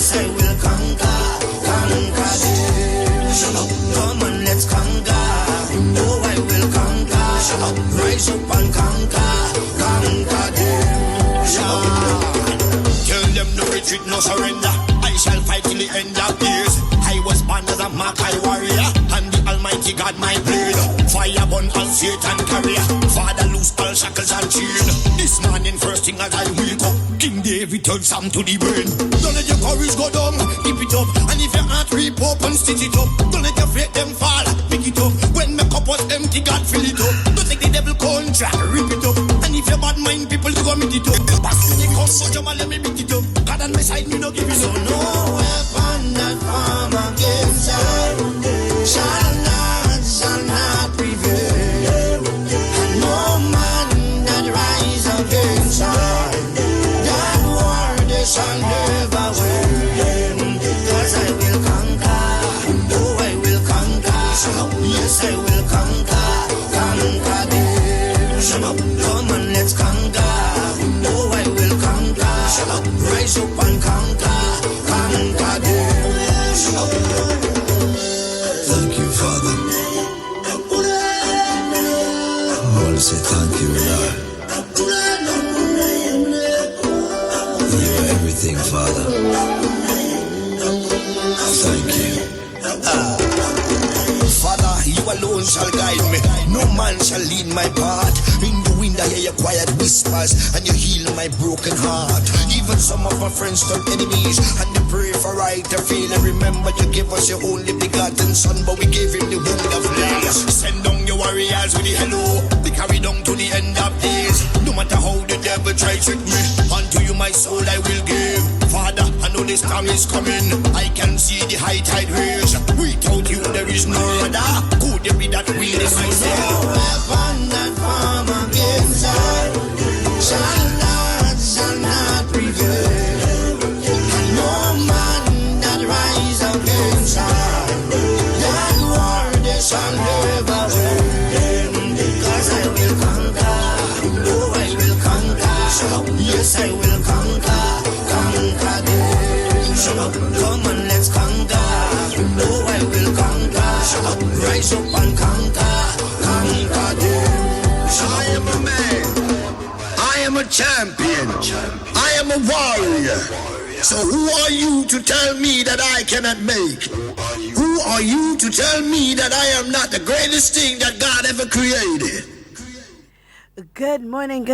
Yes, I will conquer, conquer them. Come on, let's conquer. Oh, I will conquer. Rise up and conquer, conquer them. Tell them no retreat, no surrender. I shall fight till the end of days. I was born as a Makai warrior, and the Almighty God my blade. Fire burn all Satan carrier. Father loose all shackles and chain. This morning first thing as I wake up, King David told Sam to the brain. Don't let your courage go down, keep it up. And if your heart rip up and stitch it up, don't let your faith them fall, pick it up. When my cup was empty, God fill it up. Don't take the devil contract, rip it up. And if your bad mind people to commit it up, pass me the cup, so Jama let me beat it up. God on my side, me no give it up. So no weapon that form against us shall not prevail. And no man that rise against us, that war they shall never win. Because I will conquer, oh I will conquer. Yes I will conquer, conquer them. Come on let's conquer, oh I will conquer. Rise up and conquer, conquer them. Thank you, Father. I want to say thank you, Lord. You're everything, Father. Thank you. Father, you alone shall guide me. No man shall lead my path. In the wind I hear your quiet whispers, and you heal my broken heart. Even some of my friends turn enemies, and they pray for right to fail. And remember you gave us your only begotten son, but we gave him the wound of life. Send down your warriors with the hello. They carry down to the end of days. No matter how the devil try trick me, unto you my soul I will give. Father, I know this time is coming. I can see the high tide raise. Without you there is no other. Could it be that we decide? No weapon that form against us shall not prevail. No man that rise against us, that war they shall never win. Because I will conquer, oh I will conquer. Yes I will conquer, conquer them. Come on let's conquer, oh I will conquer. Rise up and conquer, conquer them. I am a man, I am a champion, I am a warrior. So who are you to tell me that I cannot make? Who are you to tell me that I am not the greatest thing that God ever created? Good morning,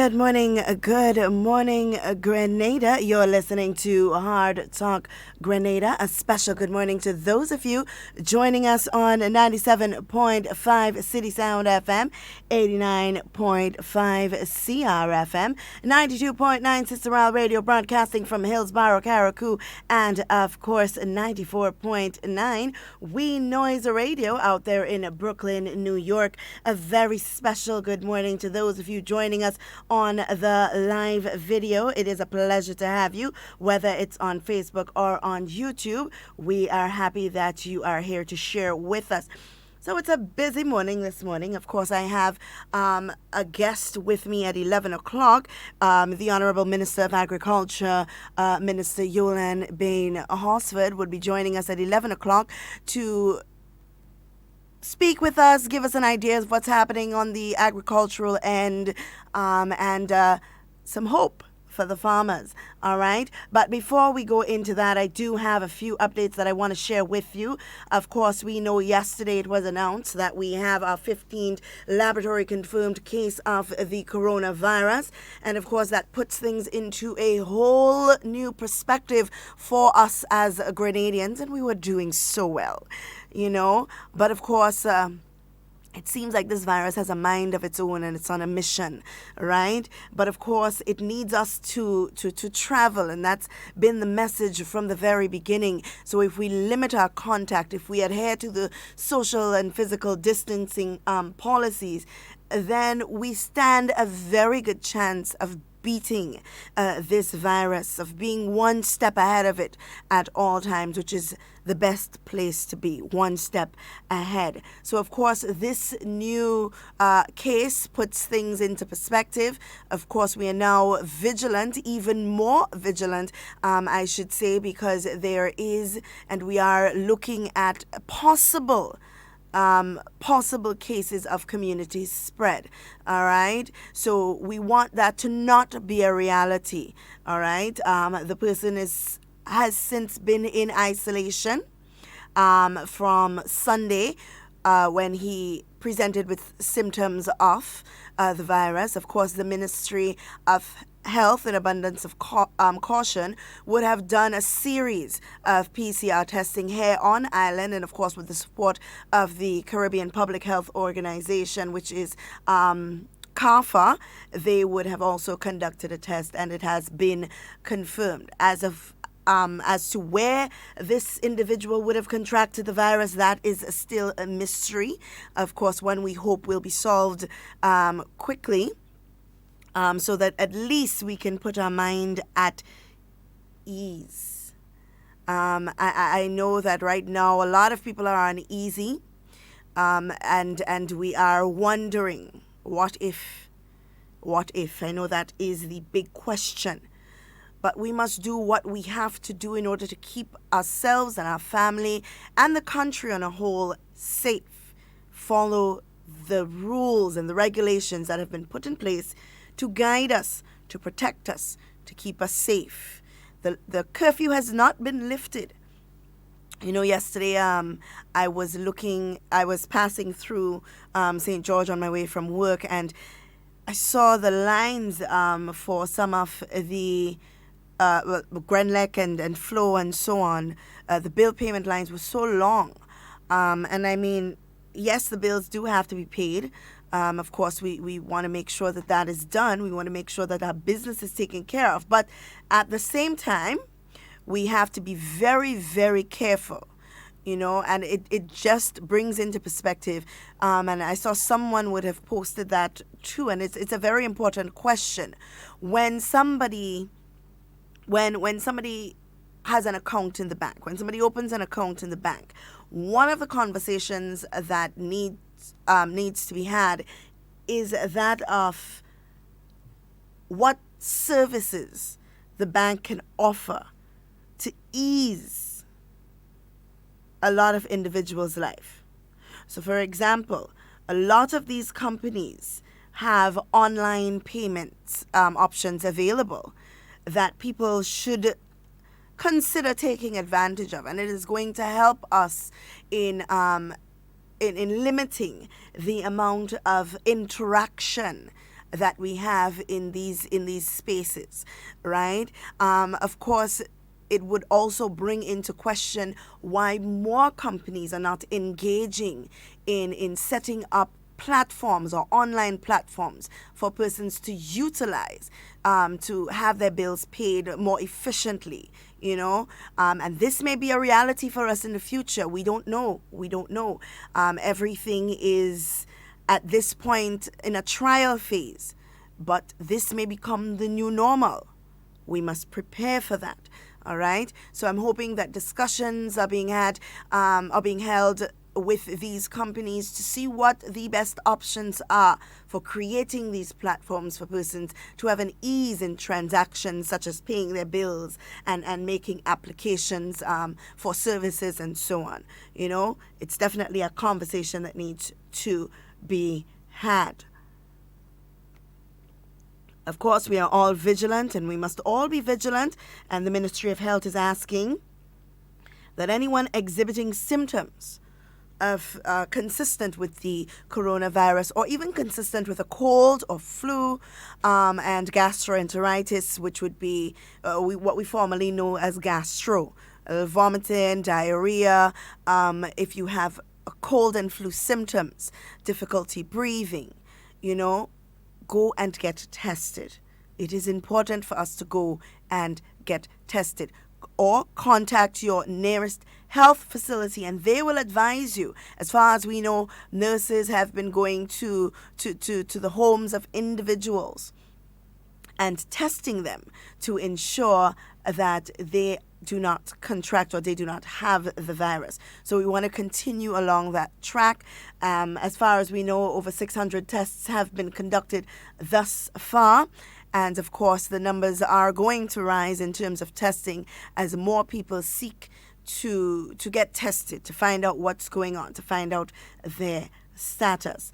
Grenada. You're listening to Hard Talk Grenada. A special good morning to those of you joining us on 97.5 City Sound FM, 89.5 CRFM, 92.9 Cicero Radio, broadcasting from Hillsborough, Carriacou, and of course 94.9 We Noise Radio out there in Brooklyn, New York. A very special good morning to those of you joining us on the live video. It is a pleasure to have you, whether it's on Facebook or on YouTube. We are happy that you are here to share with us. So it's a busy morning this morning. Of course, I have a guest with me at 11 o'clock. The Honorable Minister of Agriculture, Minister Yolan Bain Horsford, would be joining us at 11 o'clock to speak with us, give us an idea of what's happening on the agricultural end, and some hope for the farmers. All right. But before we go into that, I do have a few updates that I want to share with you. Of course, we know yesterday it was announced that we have our 15th laboratory confirmed case of the coronavirus. And of course, that puts things into a whole new perspective for us as Grenadians. And we were doing so well, you know. But of course, it seems like this virus has a mind of its own and it's on a mission, right? But of course, it needs us to travel, and that's been the message from the very beginning. So if we limit our contact, if we adhere to the social and physical distancing policies, then we stand a very good chance of beating this virus, of being one step ahead of it at all times, which is the best place to be, one step ahead. So, of course, this new case puts things into perspective. Of course, we are now vigilant, even more vigilant, I should say, because there is, and we are looking at possible cases of community spread. All right. So we want that to not be a reality. All right. The person has since been in isolation from Sunday when he presented with symptoms of the virus. Of course, the Ministry of Health, in abundance of caution, would have done a series of PCR testing here on island, and of course with the support of the Caribbean Public Health Organization, which is CARFA. They would have also conducted a test, and it has been confirmed. As to where this individual would have contracted the virus, that is still a mystery. Of course, one we hope will be solved quickly. So that at least we can put our mind at ease. I know that right now a lot of people are uneasy, and we are wondering, what if? I know that is the big question. But we must do what we have to do in order to keep ourselves and our family and the country on a whole safe. Follow the rules and the regulations that have been put in place to guide us, to protect us, to keep us safe. The curfew has not been lifted. You know, yesterday I was passing through St. George on my way from work, and I saw the lines for some of the Grenlec and Flow and so on. The bill payment lines were so long. And I mean, yes, the bills do have to be paid. Of course, we want to make sure that is done. We want to make sure that our business is taken care of. But at the same time, we have to be very, very careful, you know, and it just brings into perspective. And I saw someone would have posted that too. And it's a very important question. When somebody has an account in the bank, when somebody opens an account in the bank, one of the conversations that needs to be had is that of what services the bank can offer to ease a lot of individuals' life. So, for example, a lot of these companies have online payments options available that people should consider taking advantage of, and it is going to help us in limiting the amount of interaction that we have in these spaces, right? Of course, it would also bring into question why more companies are not engaging in setting up platforms or online platforms for persons to utilize to have their bills paid more efficiently, you know. And this may be a reality for us in the future. We don't know. Everything is at this point in a trial phase, but this may become the new normal. We must prepare for that. All right. So I'm hoping that discussions are being held with these companies to see what the best options are for creating these platforms for persons to have an ease in transactions such as paying their bills and making applications for services and so on. You know, it's definitely a conversation that needs to be had. Of course, we are all vigilant, and we must all be vigilant, and the Ministry of Health is asking that anyone exhibiting symptoms of consistent with the coronavirus, or even consistent with a cold or flu and gastroenteritis, which would be what we formerly know as gastro, vomiting, diarrhea, if you have a cold and flu symptoms, difficulty breathing, you know, go and get tested. It is important for us to go and get tested, or contact your nearest health facility, and they will advise you. As far as we know, nurses have been going to the homes of individuals and testing them to ensure that they do not contract or they do not have the virus. So we want to continue along that track. As far as we know, over 600 tests have been conducted thus far. And of course, the numbers are going to rise in terms of testing as more people seek to get tested, to find out what's going on, to find out their status.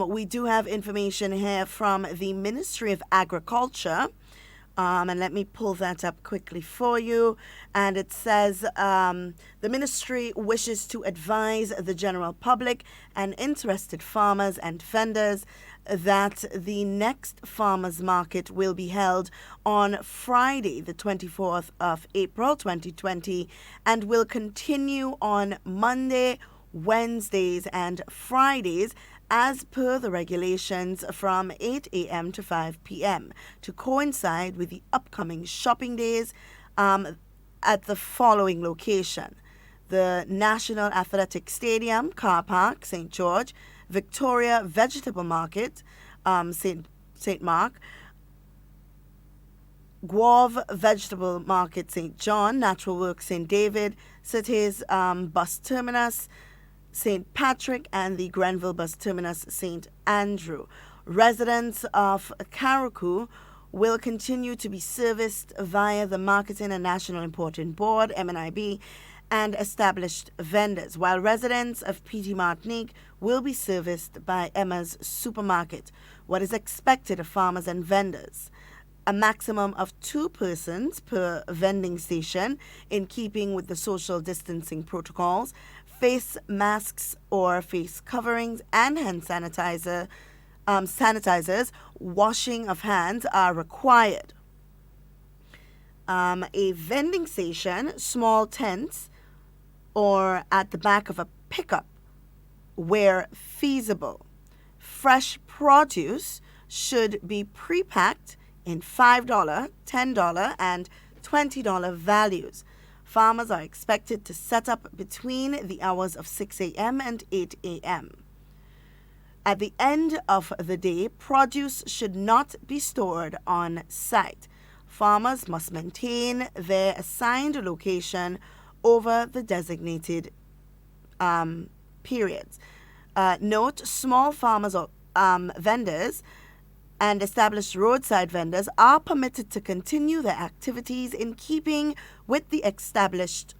We do have information here from the Ministry of Agriculture. And let me pull that up quickly for you. And it says the ministry wishes to advise the general public and interested farmers and vendors that the next farmers market will be held on Friday, the 24th of April, 2020, and will continue on Monday, Wednesdays, and Fridays as per the regulations from 8 a.m. to 5 p.m. to coincide with the upcoming shopping days at the following location: the National Athletic Stadium, Car Park, St. George; Victoria Vegetable Market, St. Mark; Guave Vegetable Market, St. John; Natural Works, St. David; Cities Bus Terminus, St. Patrick; and the Grenville Bus Terminus, St. Andrew. Residents of Carriacou will continue to be serviced via the Marketing and National Importing Board, MNIB, and established vendors, while residents of PT Martinique will be serviced by Emma's Supermarket. What is expected of farmers and vendors? A maximum of 2 persons per vending station in keeping with the social distancing protocols. Face masks or face coverings and hand sanitizers, washing of hands are required. A vending station, small tents, or at the back of a pickup where feasible. Fresh produce should be pre-packed in $5, $10, and $20 values. Farmers are expected to set up between the hours of 6 a.m. and 8 a.m. At the end of the day, produce should not be stored on site. Farmers must maintain their assigned location over the designated periods. Note, small farmers or vendors and established roadside vendors are permitted to continue their activities in keeping with the established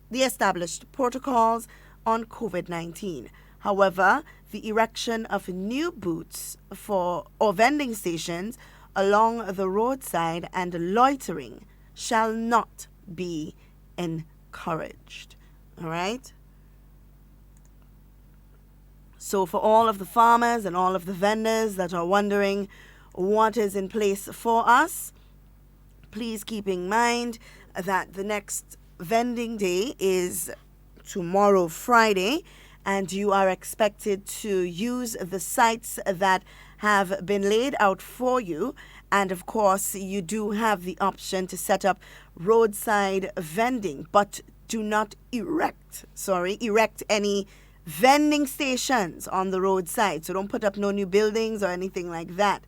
protocols on COVID-19. However, the erection of new booths or vending stations along the roadside and loitering shall not be encouraged. All right? So for all of the farmers and all of the vendors that are wondering what is in place for us, please keep in mind that the next vending day is tomorrow, Friday, and you are expected to use the sites that have been laid out for you. And of course, you do have the option to set up roadside vending, but do not erect any vending stations on the roadside. So don't put up no new buildings or anything like that.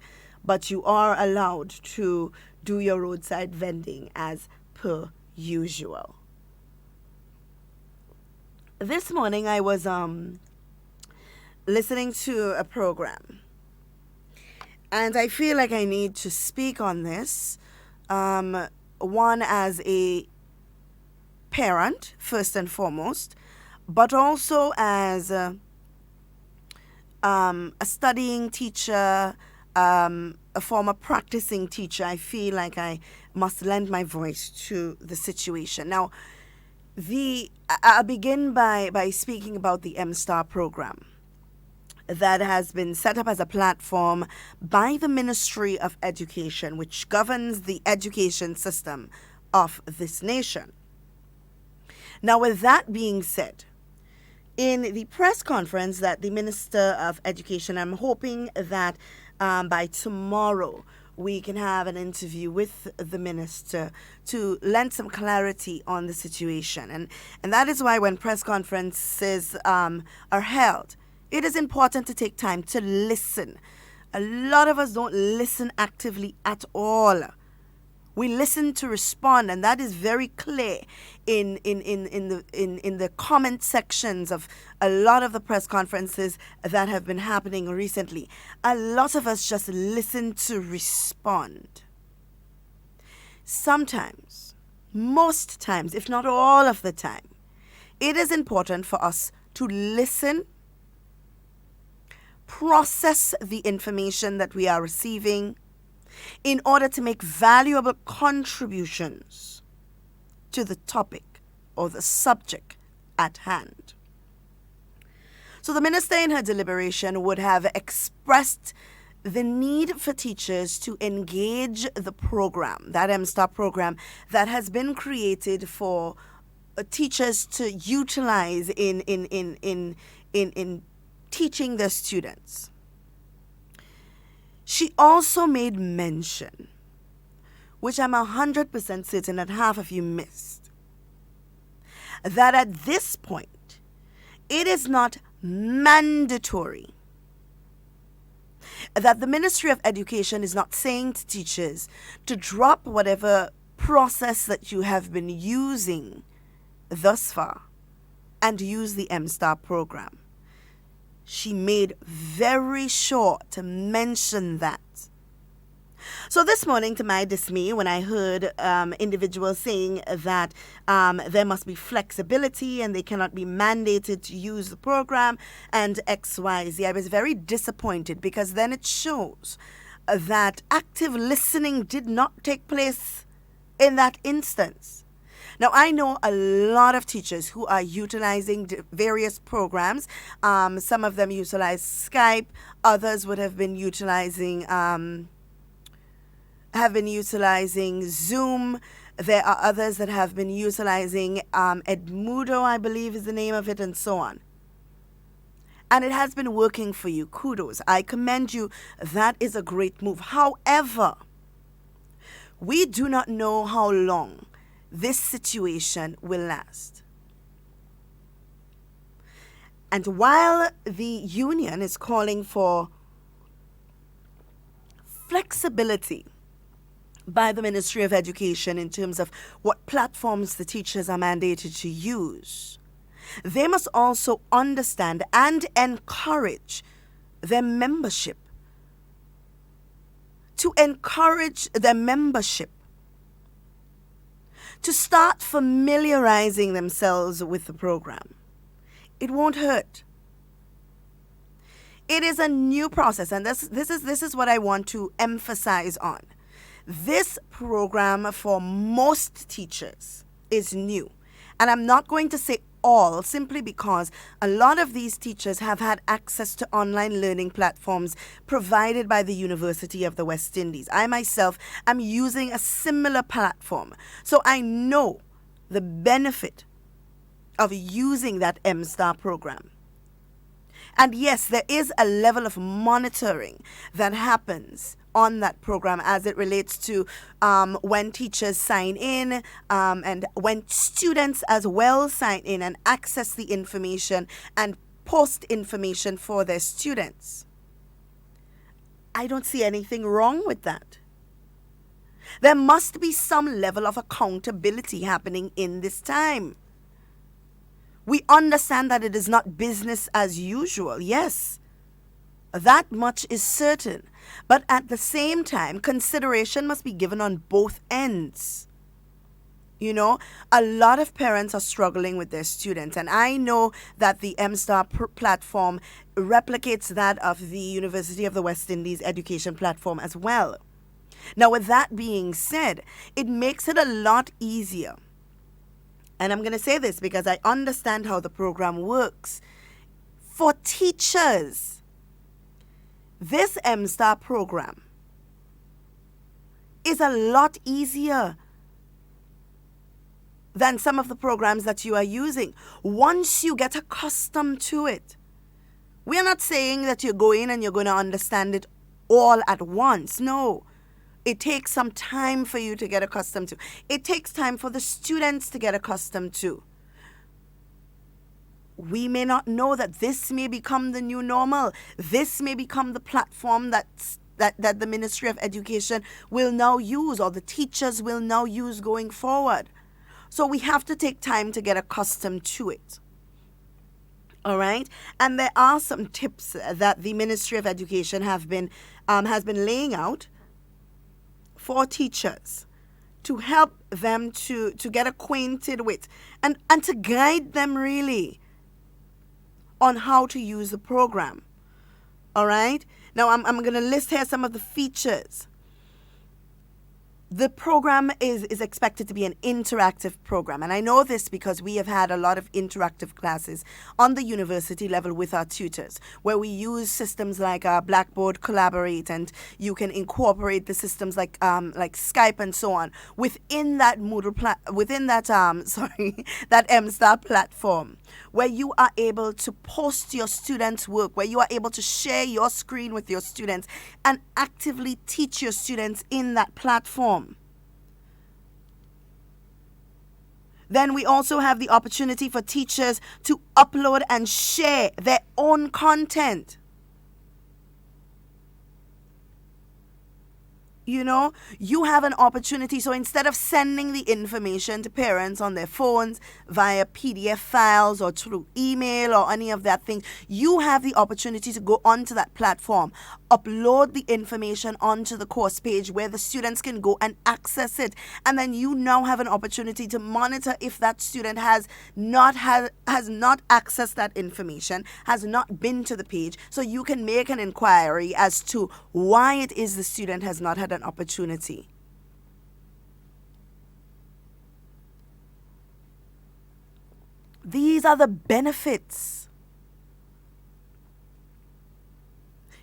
But you are allowed to do your roadside vending as per usual. This morning I was listening to a program, and I feel like I need to speak on this. One, as a parent, first and foremost, but also as a studying teacher, a former practicing teacher. I feel like I must lend my voice to the situation. Now, I'll begin by speaking about the M-Star program that has been set up as a platform by the Ministry of Education, which governs the education system of this nation. Now, with that being said, in the press conference that the Minister of Education, I'm hoping that by tomorrow we can have an interview with the minister to lend some clarity on the situation. And that is why when press conferences are held, it is important to take time to listen. A lot of us don't listen actively at all. We listen to respond, and that is very clear in the comment sections of a lot of the press conferences that have been happening recently. A lot of us just listen to respond. Sometimes, most times, if not all of the time, it is important for us to listen, process the information that we are receiving in order to make valuable contributions to the topic or the subject at hand. So the minister in her deliberation would have expressed the need for teachers to engage the program, that MSTAR program that has been created for teachers to utilize in teaching their students. She also made mention, which I'm 100% certain that half of you missed, that at this point, it is not mandatory, that the Ministry of Education is not saying to teachers to drop whatever process that you have been using thus far and use the MSTAR program. She made very sure to mention that. So this morning, to my dismay, when I heard individuals saying that there must be flexibility and they cannot be mandated to use the program and XYZ, I was very disappointed, because then it shows that active listening did not take place in that instance. Now, I know a lot of teachers who are utilizing various programs. Some of them utilize Skype. Others would have been utilizing Zoom. There are others that have been utilizing Edmudo, I believe is the name of it, and so on. And it has been working for you. Kudos. I commend you. That is a great move. However, we do not know how long this situation will last. And while the union is calling for flexibility by the Ministry of Education in terms of what platforms the teachers are mandated to use, they must also understand and encourage their membership. To encourage their membership to start familiarizing themselves with the program. It won't hurt. It is a new process, and this is what I want to emphasize on. This program for most teachers is new. And I'm not going to say all, simply because a lot of these teachers have had access to online learning platforms provided by the University of the West Indies. I myself am using a similar platform, so I know the benefit of using that MSTAR program. And yes, there is a level of monitoring that happens on that program as it relates to when teachers sign in and when students as well sign in and access the information and post information for their students. I don't see anything wrong with that. There must be some level of accountability happening in this time. We understand that it is not business as usual, yes. That much is certain. But at the same time, consideration must be given on both ends. You know, a lot of parents are struggling with their students, and I know that the MSTAR platform replicates that of the University of the West Indies education platform as well. Now, with that being said, it makes it a lot easier. And I'm going to say this because I understand how the program works. For teachers, this MSTAR program is a lot easier than some of the programs that you are using once you get accustomed to it. We are not saying that you're going and you're going to understand it all at once. No. It takes some time for you to get accustomed to. It takes time for the students to get accustomed to. We may not know that this may become the new normal. This may become the platform that that the Ministry of Education will now use, or the teachers will now use going forward. So we have to take time to get accustomed to it. All right, and there are some tips that the Ministry of Education has been laying out for teachers to help them to get acquainted with and to guide them really on how to use the program. All right, now I'm going to list here some of the features. The program is expected to be an interactive program. And I know this because we have had a lot of interactive classes on the university level with our tutors, where we use systems like Blackboard, Collaborate, and you can incorporate the systems like Skype and so on within that that MSTAR platform, where you are able to post your students' work, where you are able to share your screen with your students and actively teach your students in that platform. Then we also have the opportunity for teachers to upload and share their own content. You know, you have an opportunity. So instead of sending the information to parents on their phones via PDF files or through email or any of that thing, you have the opportunity to go onto that platform, upload the information onto the course page where the students can go and access it. And then you now have an opportunity to monitor if that student has not accessed that information, has not been to the page. So you can make an inquiry as to why it is the student has not had an opportunity. These are the benefits.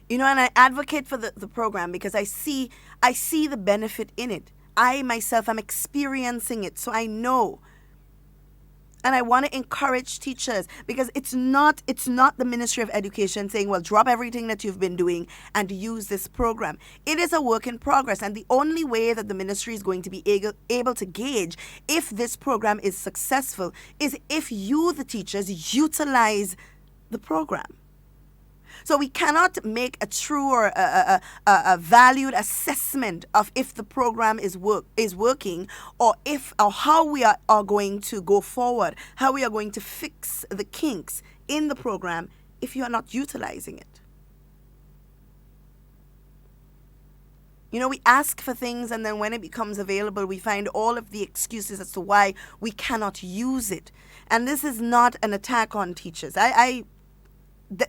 You know, and I advocate for the program because I see the benefit in it. I myself am experiencing it, so I know. And I want to encourage teachers, because it's not the Ministry of Education saying, well, drop everything that you've been doing and use this program. It is a work in progress. And the only way that the ministry is going to be able to gauge if this program is successful is if you, the teachers, utilize the program. So we cannot make a true or a valued assessment of if the program is working, or how we are going to go forward, how we are going to fix the kinks in the program if you are not utilizing it. You know, we ask for things, and then when it becomes available, we find all of the excuses as to why we cannot use it. And this is not an attack on teachers.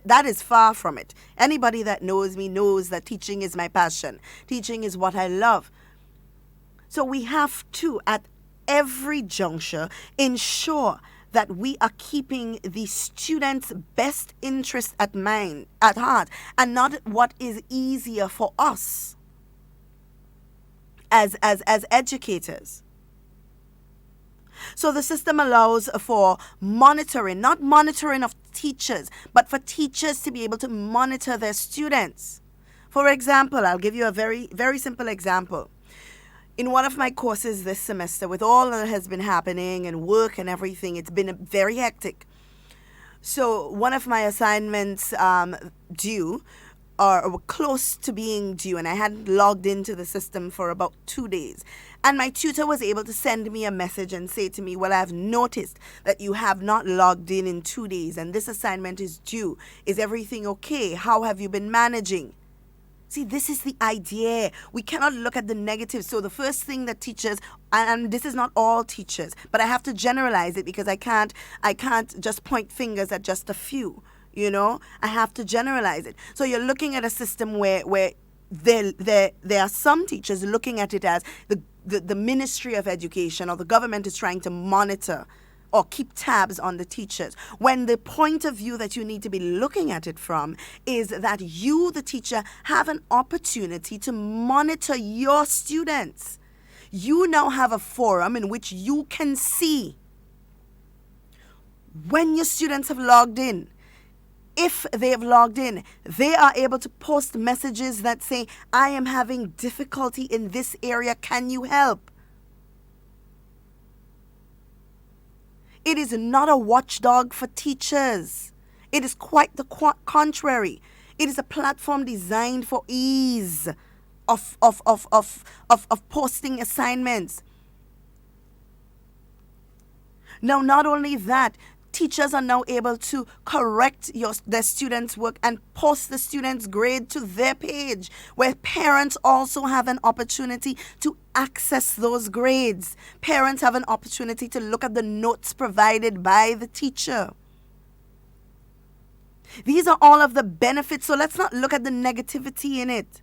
That is far from it. Anybody that knows me knows that teaching is my passion. Teaching is what I love. So we have to, at every juncture, ensure that we are keeping the students' best interest at heart, and not what is easier for us as educators. So the system allows for monitoring, not monitoring of teachers, but for teachers to be able to monitor their students. For example, I'll give you a very, very simple example. In one of my courses this semester, with all that has been happening and work and everything, it's been very hectic. So one of my assignments due, or close to being due, and I hadn't logged into the system for about 2 days. And my tutor was able to send me a message and say to me, well, I've noticed that you have not logged in 2 days, and this assignment is due. Is everything okay? How have you been managing? See, this is the idea. We cannot look at the negatives. So the first thing that teachers, and this is not all teachers, but I have to generalize it because I can't just point fingers at just a few. You know, I have to generalize it. So you're looking at a system where there are some teachers looking at it as the Ministry of Education or the government is trying to monitor or keep tabs on the teachers, when the point of view that you need to be looking at it from is that you, the teacher, have an opportunity to monitor your students. You now have a forum in which you can see when your students have logged in. If they have logged in, they are able to post messages that say, I am having difficulty in this area, can you help? It is not a watchdog for teachers. It is quite the contrary. It is a platform designed for ease of posting assignments. Now, not only that, teachers are now able to correct their students' work and post the students' grade to their page, where parents also have an opportunity to access those grades. Parents have an opportunity to look at the notes provided by the teacher. These are all of the benefits, so let's not look at the negativity in it.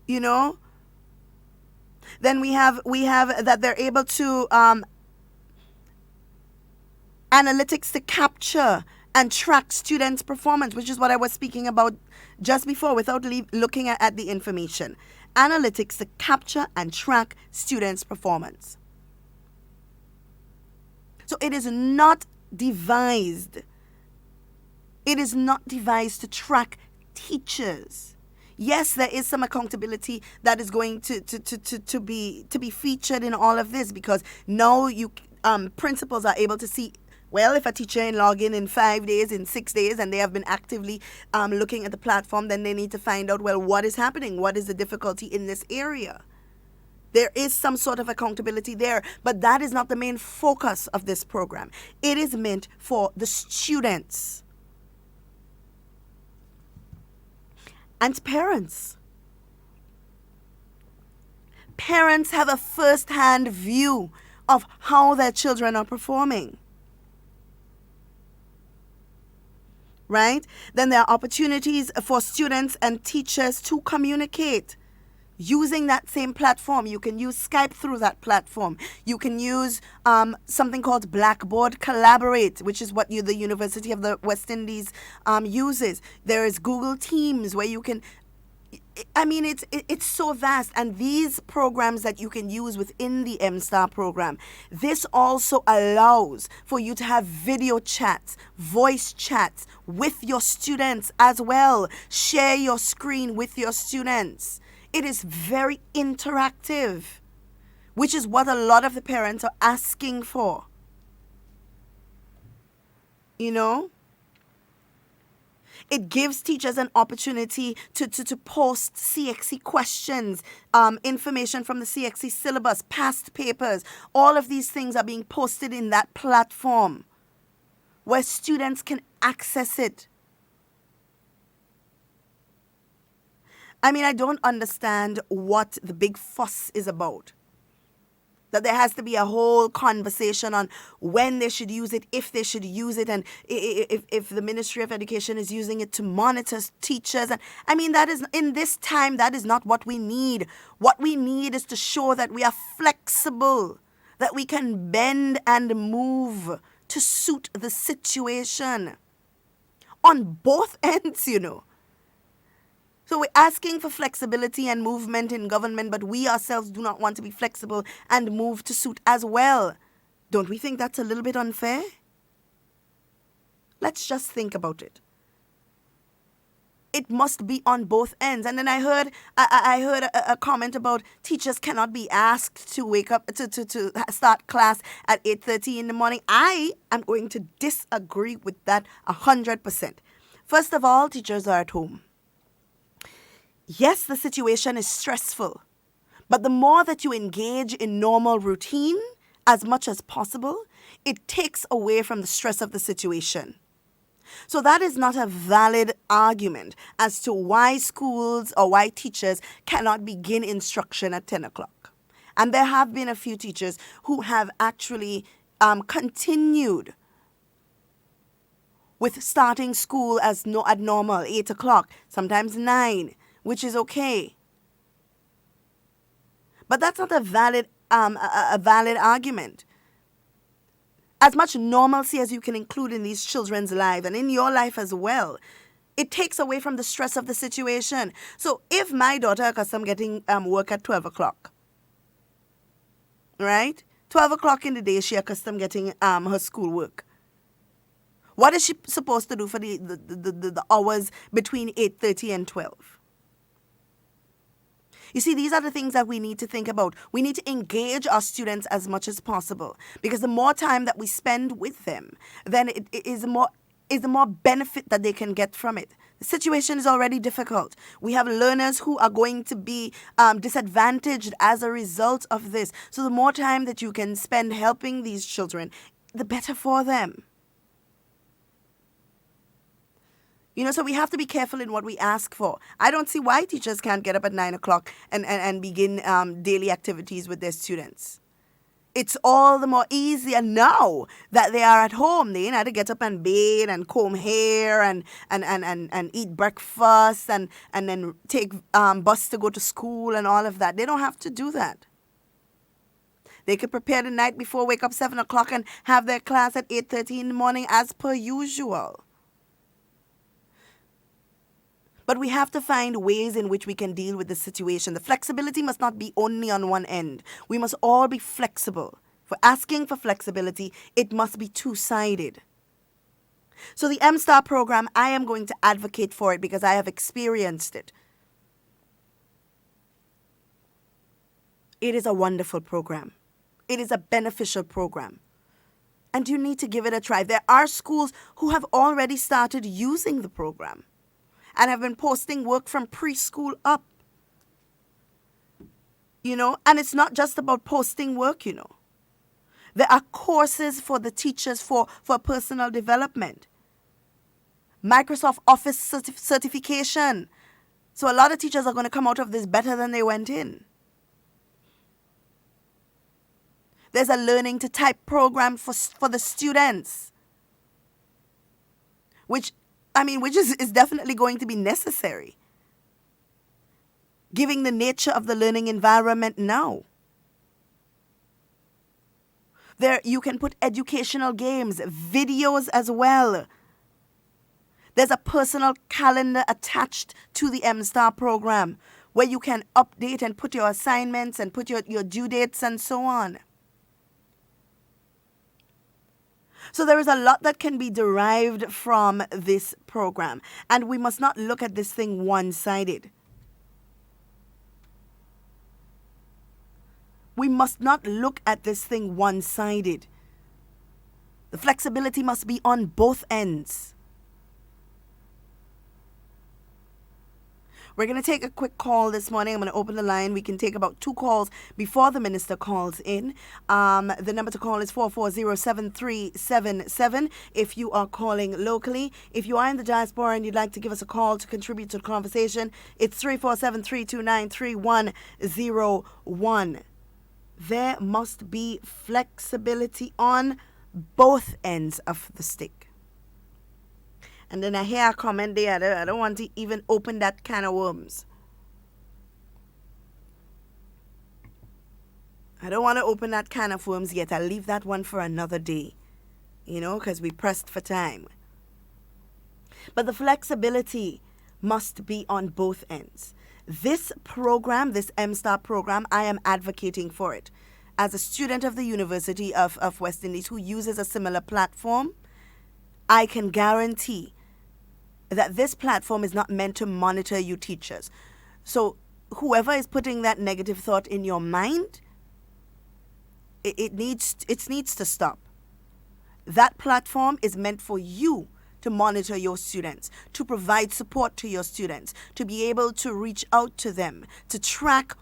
You know? Then we have that they're able to analytics to capture and track students' performance, which is what I was speaking about just before without looking at the information. Analytics to capture and track students' performance. So it is not devised. It is not devised to track teachers. Yes, there is some accountability that is going to be featured in all of this, because now principals are able to see, well, if a teacher can log in 5 days, in 6 days, and they have been actively looking at the platform, then they need to find out, well, what is happening? What is the difficulty in this area? There is some sort of accountability there, but that is not the main focus of this program. It is meant for the students and parents. Parents have a first-hand view of how their children are performing. Right? Then there are opportunities for students and teachers to communicate using that same platform. You can use Skype through that platform. You can use something called Blackboard Collaborate, which is what the University of the West Indies uses. There is Google Teams, where you can, I mean, it's so vast. And these programs that you can use within the MSTAR program, this also allows for you to have video chats, voice chats with your students as well. Share your screen with your students. It is very interactive, which is what a lot of the parents are asking for. You know? It gives teachers an opportunity to post CXC questions, information from the CXC syllabus, past papers. All of these things are being posted in that platform where students can access it. I mean, I don't understand what the big fuss is about. That there has to be a whole conversation on when they should use it, if they should use it, and if the Ministry of Education is using it to monitor teachers. And I mean, that is, in this time, that is not what we need. What we need is to show that we are flexible, that we can bend and move to suit the situation on both ends, you know. So we're asking for flexibility and movement in government, but we ourselves do not want to be flexible and move to suit as well. Don't we think that's a little bit unfair? Let's just think about it. It must be on both ends. And then I heard a comment about teachers cannot be asked to wake up to start class at 8:30 in the morning. I am going to disagree with that 100%. First of all, teachers are at home. Yes, the situation is stressful, but the more that you engage in normal routine as much as possible, it takes away from the stress of the situation. So that is not a valid argument as to why schools or why teachers cannot begin instruction at 10 o'clock. And there have been a few teachers who have actually continued with starting school at normal, 8 o'clock, sometimes 9, which is okay. But that's not a valid argument. As much normalcy as you can include in these children's lives and in your life as well, it takes away from the stress of the situation. So if my daughter accustomed getting work at 12 o'clock, right? 12 o'clock in the day, she accustomed getting her schoolwork. What is she supposed to do for the hours between 8:30 and 12? You see, these are the things that we need to think about. We need to engage our students as much as possible, because the more time that we spend with them, then it is more is the more benefit that they can get from it. The situation is already difficult. We have learners who are going to be disadvantaged as a result of this. So the more time that you can spend helping these children, the better for them. So we have to be careful in what we ask for. I don't see why teachers can't get up at 9 o'clock and begin daily activities with their students. It's all the more easier now that they are at home. They had to get up and bathe and comb hair and eat breakfast and then take bus to go to school and all of that. They don't have to do that. They could prepare the night before, wake up 7 o'clock and have their class at 8:30 in the morning as per usual. But we have to find ways in which we can deal with the situation. The flexibility must not be only on one end. We must all be flexible. For asking for flexibility, it must be two-sided. So the M-STAR program, I am going to advocate for it because I have experienced it. It is a wonderful program. It is a beneficial program. And you need to give it a try. There are schools who have already started using the program and have been posting work from preschool up. And it's not just about posting work, There are courses for the teachers for personal development. Microsoft Office certification. So a lot of teachers are going to come out of this better than they went in. There's a learning to type program for the students, which is definitely going to be necessary, given the nature of the learning environment now. There you can put educational games, videos as well. There's a personal calendar attached to the M-STAR program where you can update and put your assignments and put your due dates and so on. So there is a lot that can be derived from this program, and we must not look at this thing one-sided. We must not look at this thing one-sided. The flexibility must be on both ends. We're going to take a quick call this morning. I'm going to open the line. We can take about 2 calls before the minister calls in. The number to call is 440-7377 if you are calling locally. If you are in the diaspora and you'd like to give us a call to contribute to the conversation, it's 347-329-3101. There must be flexibility on both ends of the stick. And then I hear a comment there, I don't want to even open that can of worms. I don't want to open that can of worms yet. I'll leave that one for another day, because we pressed for time. But the flexibility must be on both ends. This program, this M-STAR program, I am advocating for it. As a student of the University of West Indies who uses a similar platform, I can guarantee that this platform is not meant to monitor you teachers. So whoever is putting that negative thought in your mind, it needs to stop. That platform is meant for you to monitor your students, to provide support to your students, to be able to reach out to them, to track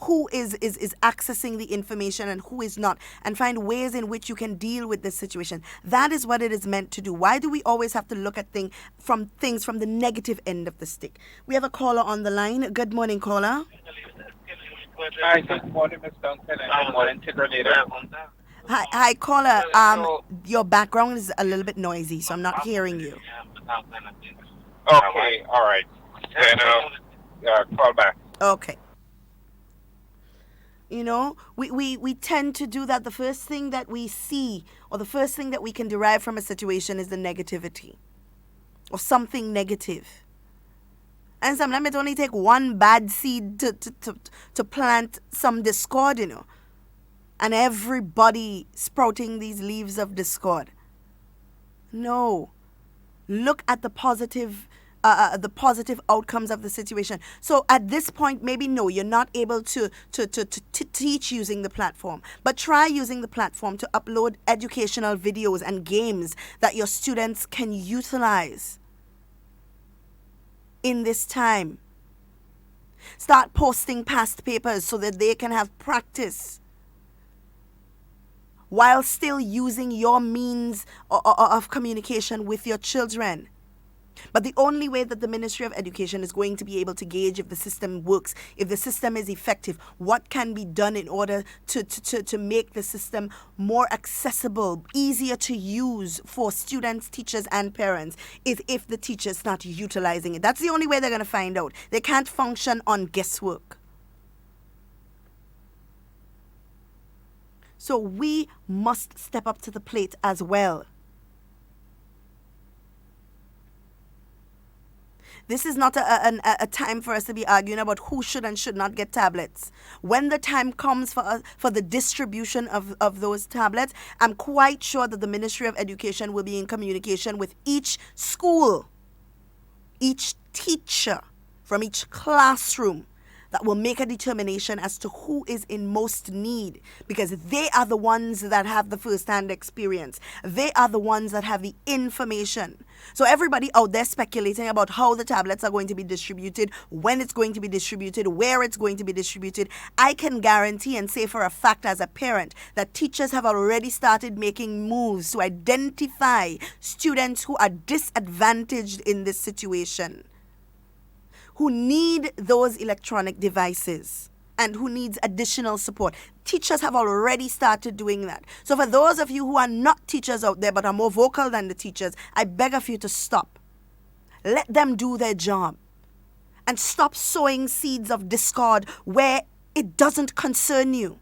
who is accessing the information and who is not, and find ways in which you can deal with this situation. That is what it is meant to do. Why do we always have to look at things from the negative end of the stick? We have a caller on the line. Good morning, caller. Hi, good morning, Ms. Duncan, and good morning to Grenada. Hi, caller. Your background is a little bit noisy, so I'm not hearing you. Okay, all right. Then call back. Okay. We tend to do that. The first thing that we see or the first thing that we can derive from a situation is the negativity or something negative. And sometimes it only take one bad seed to plant some discord, and everybody sprouting these leaves of discord. No. Look at the positive the positive outcomes of the situation. So at this point, maybe no, you're not able to teach using the platform, but try using the platform to upload educational videos and games that your students can utilize in this time. Start posting past papers so that they can have practice while still using your means of communication with your children. But the only way that the Ministry of Education is going to be able to gauge if the system works, if the system is effective, what can be done in order to make the system more accessible, easier to use for students, teachers, and parents, is if the teachers start utilizing it. That's the only way they're going to find out. They can't function on guesswork. So we must step up to the plate as well. This is not a time for us to be arguing about who should and should not get tablets. When the time comes for the distribution of those tablets, I'm quite sure that the Ministry of Education will be in communication with each school, each teacher from each classroom, that will make a determination as to who is in most need, because they are the ones that have the first-hand experience. They are the ones that have the information. So everybody out there speculating about how the tablets are going to be distributed, when it's going to be distributed, where it's going to be distributed, I can guarantee and say for a fact as a parent that teachers have already started making moves to identify students who are disadvantaged in this situation, who need those electronic devices and who needs additional support. Teachers have already started doing that. So for those of you who are not teachers out there but are more vocal than the teachers, I beg of you to stop. Let them do their job and stop sowing seeds of discord where it doesn't concern you.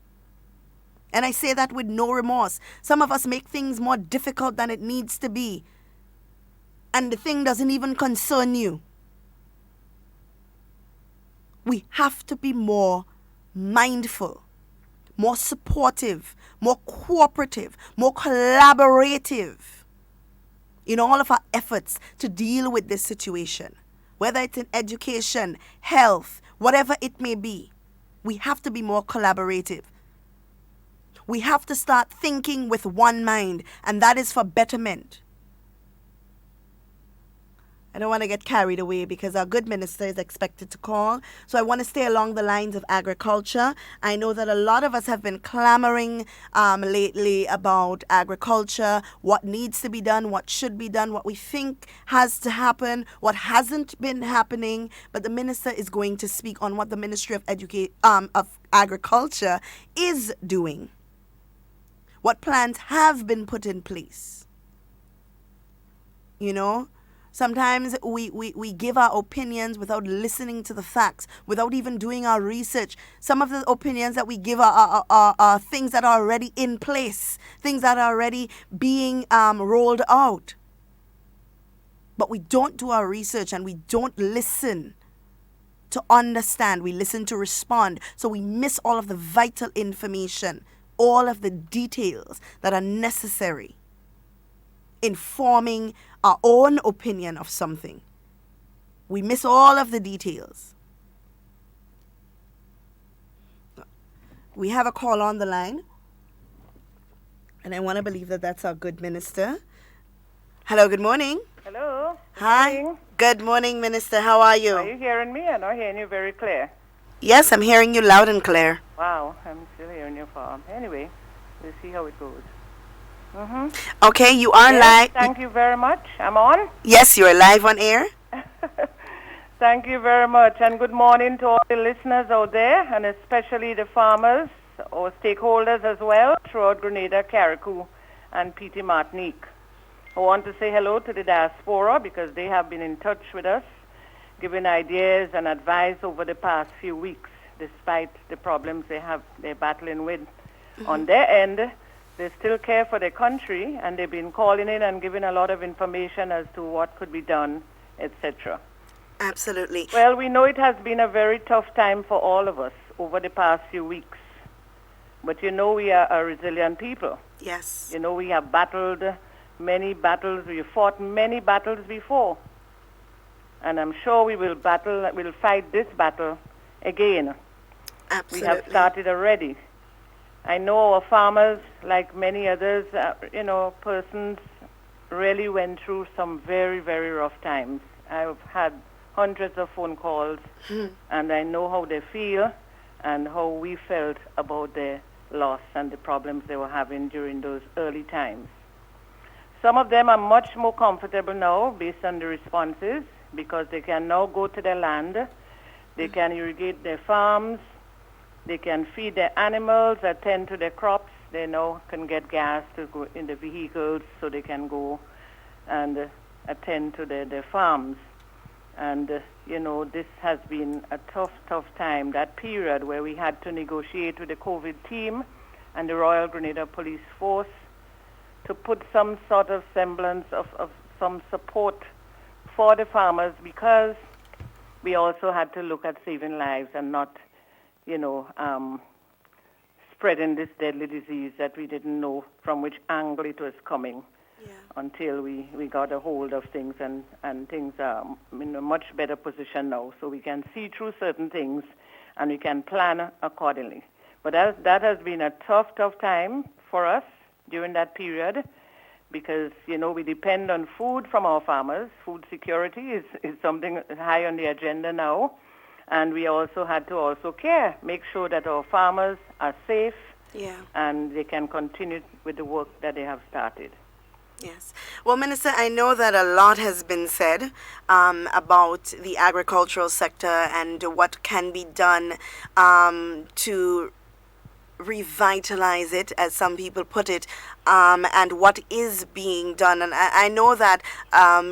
And I say that with no remorse. Some of us make things more difficult than it needs to be, and the thing doesn't even concern you. We have to be more mindful, more supportive, more cooperative, more collaborative in all of our efforts to deal with this situation. Whether it's in education, health, whatever it may be, we have to be more collaborative. We have to start thinking with one mind, and that is for betterment. I don't want to get carried away because our good minister is expected to call. So I want to stay along the lines of agriculture. I know that a lot of us have been clamoring lately about agriculture, what needs to be done, what should be done, what we think has to happen, what hasn't been happening. But the minister is going to speak on what the Ministry of Agriculture is doing, what plans have been put in place. You know? Sometimes we give our opinions without listening to the facts, without even doing our research. Some of the opinions that we give are things that are already in place, things that are already being rolled out. But we don't do our research and we don't listen to understand. We listen to respond. So we miss all of the vital information, all of the details that are necessary in forming our own opinion of something. We miss all of the details. We have a call on the line, and I want to believe that that's our good minister. Hello, good morning. Hello. Hi. Morning. Good morning, minister. How are you? Are you hearing me? I'm not hearing you very clear. Yes, I'm hearing you loud and clear. Wow, I'm still hearing you far. Anyway, we'll see how it goes. Okay, you are live. Thank you very much. I'm on? Yes, you are live on air. Thank you very much. And good morning to all the listeners out there, and especially the farmers or stakeholders as well throughout Grenada, Carriacou, and PT Martinique. I want to say hello to the diaspora because they have been in touch with us, giving ideas and advice over the past few weeks, despite the problems they're battling with on their end. They still care for their country, and they've been calling in and giving a lot of information as to what could be done, etc. Absolutely. Well, we know it has been a very tough time for all of us over the past few weeks. But you know we are a resilient people. Yes. You know we have battled many battles. We fought many battles before. And I'm sure we'll fight this battle again. Absolutely. We have started already. I know our farmers, like many others, persons really went through some very, very rough times. I've had hundreds of phone calls, and I know how they feel and how we felt about their loss and the problems they were having during those early times. Some of them are much more comfortable now based on the responses because they can now go to their land, they can irrigate their farms, they can feed their animals, attend to their crops. They now can get gas to go in the vehicles so they can go and attend to their farms. And, this has been a tough time, that period where we had to negotiate with the COVID team and the Royal Grenada Police Force to put some sort of semblance of some support for the farmers because we also had to look at saving lives and not, spreading this deadly disease that we didn't know from which angle it was coming until we got a hold of things and things are in a much better position now. So we can see through certain things and we can plan accordingly. But that has been a tough time for us during that period because, we depend on food from our farmers. Food security is something high on the agenda now. And we also had to make sure that our farmers are safe and they can continue with the work that they have started. Yes. Well, Minister, I know that a lot has been said about the agricultural sector and what can be done to revitalize it, as some people put it, and what is being done. And I know that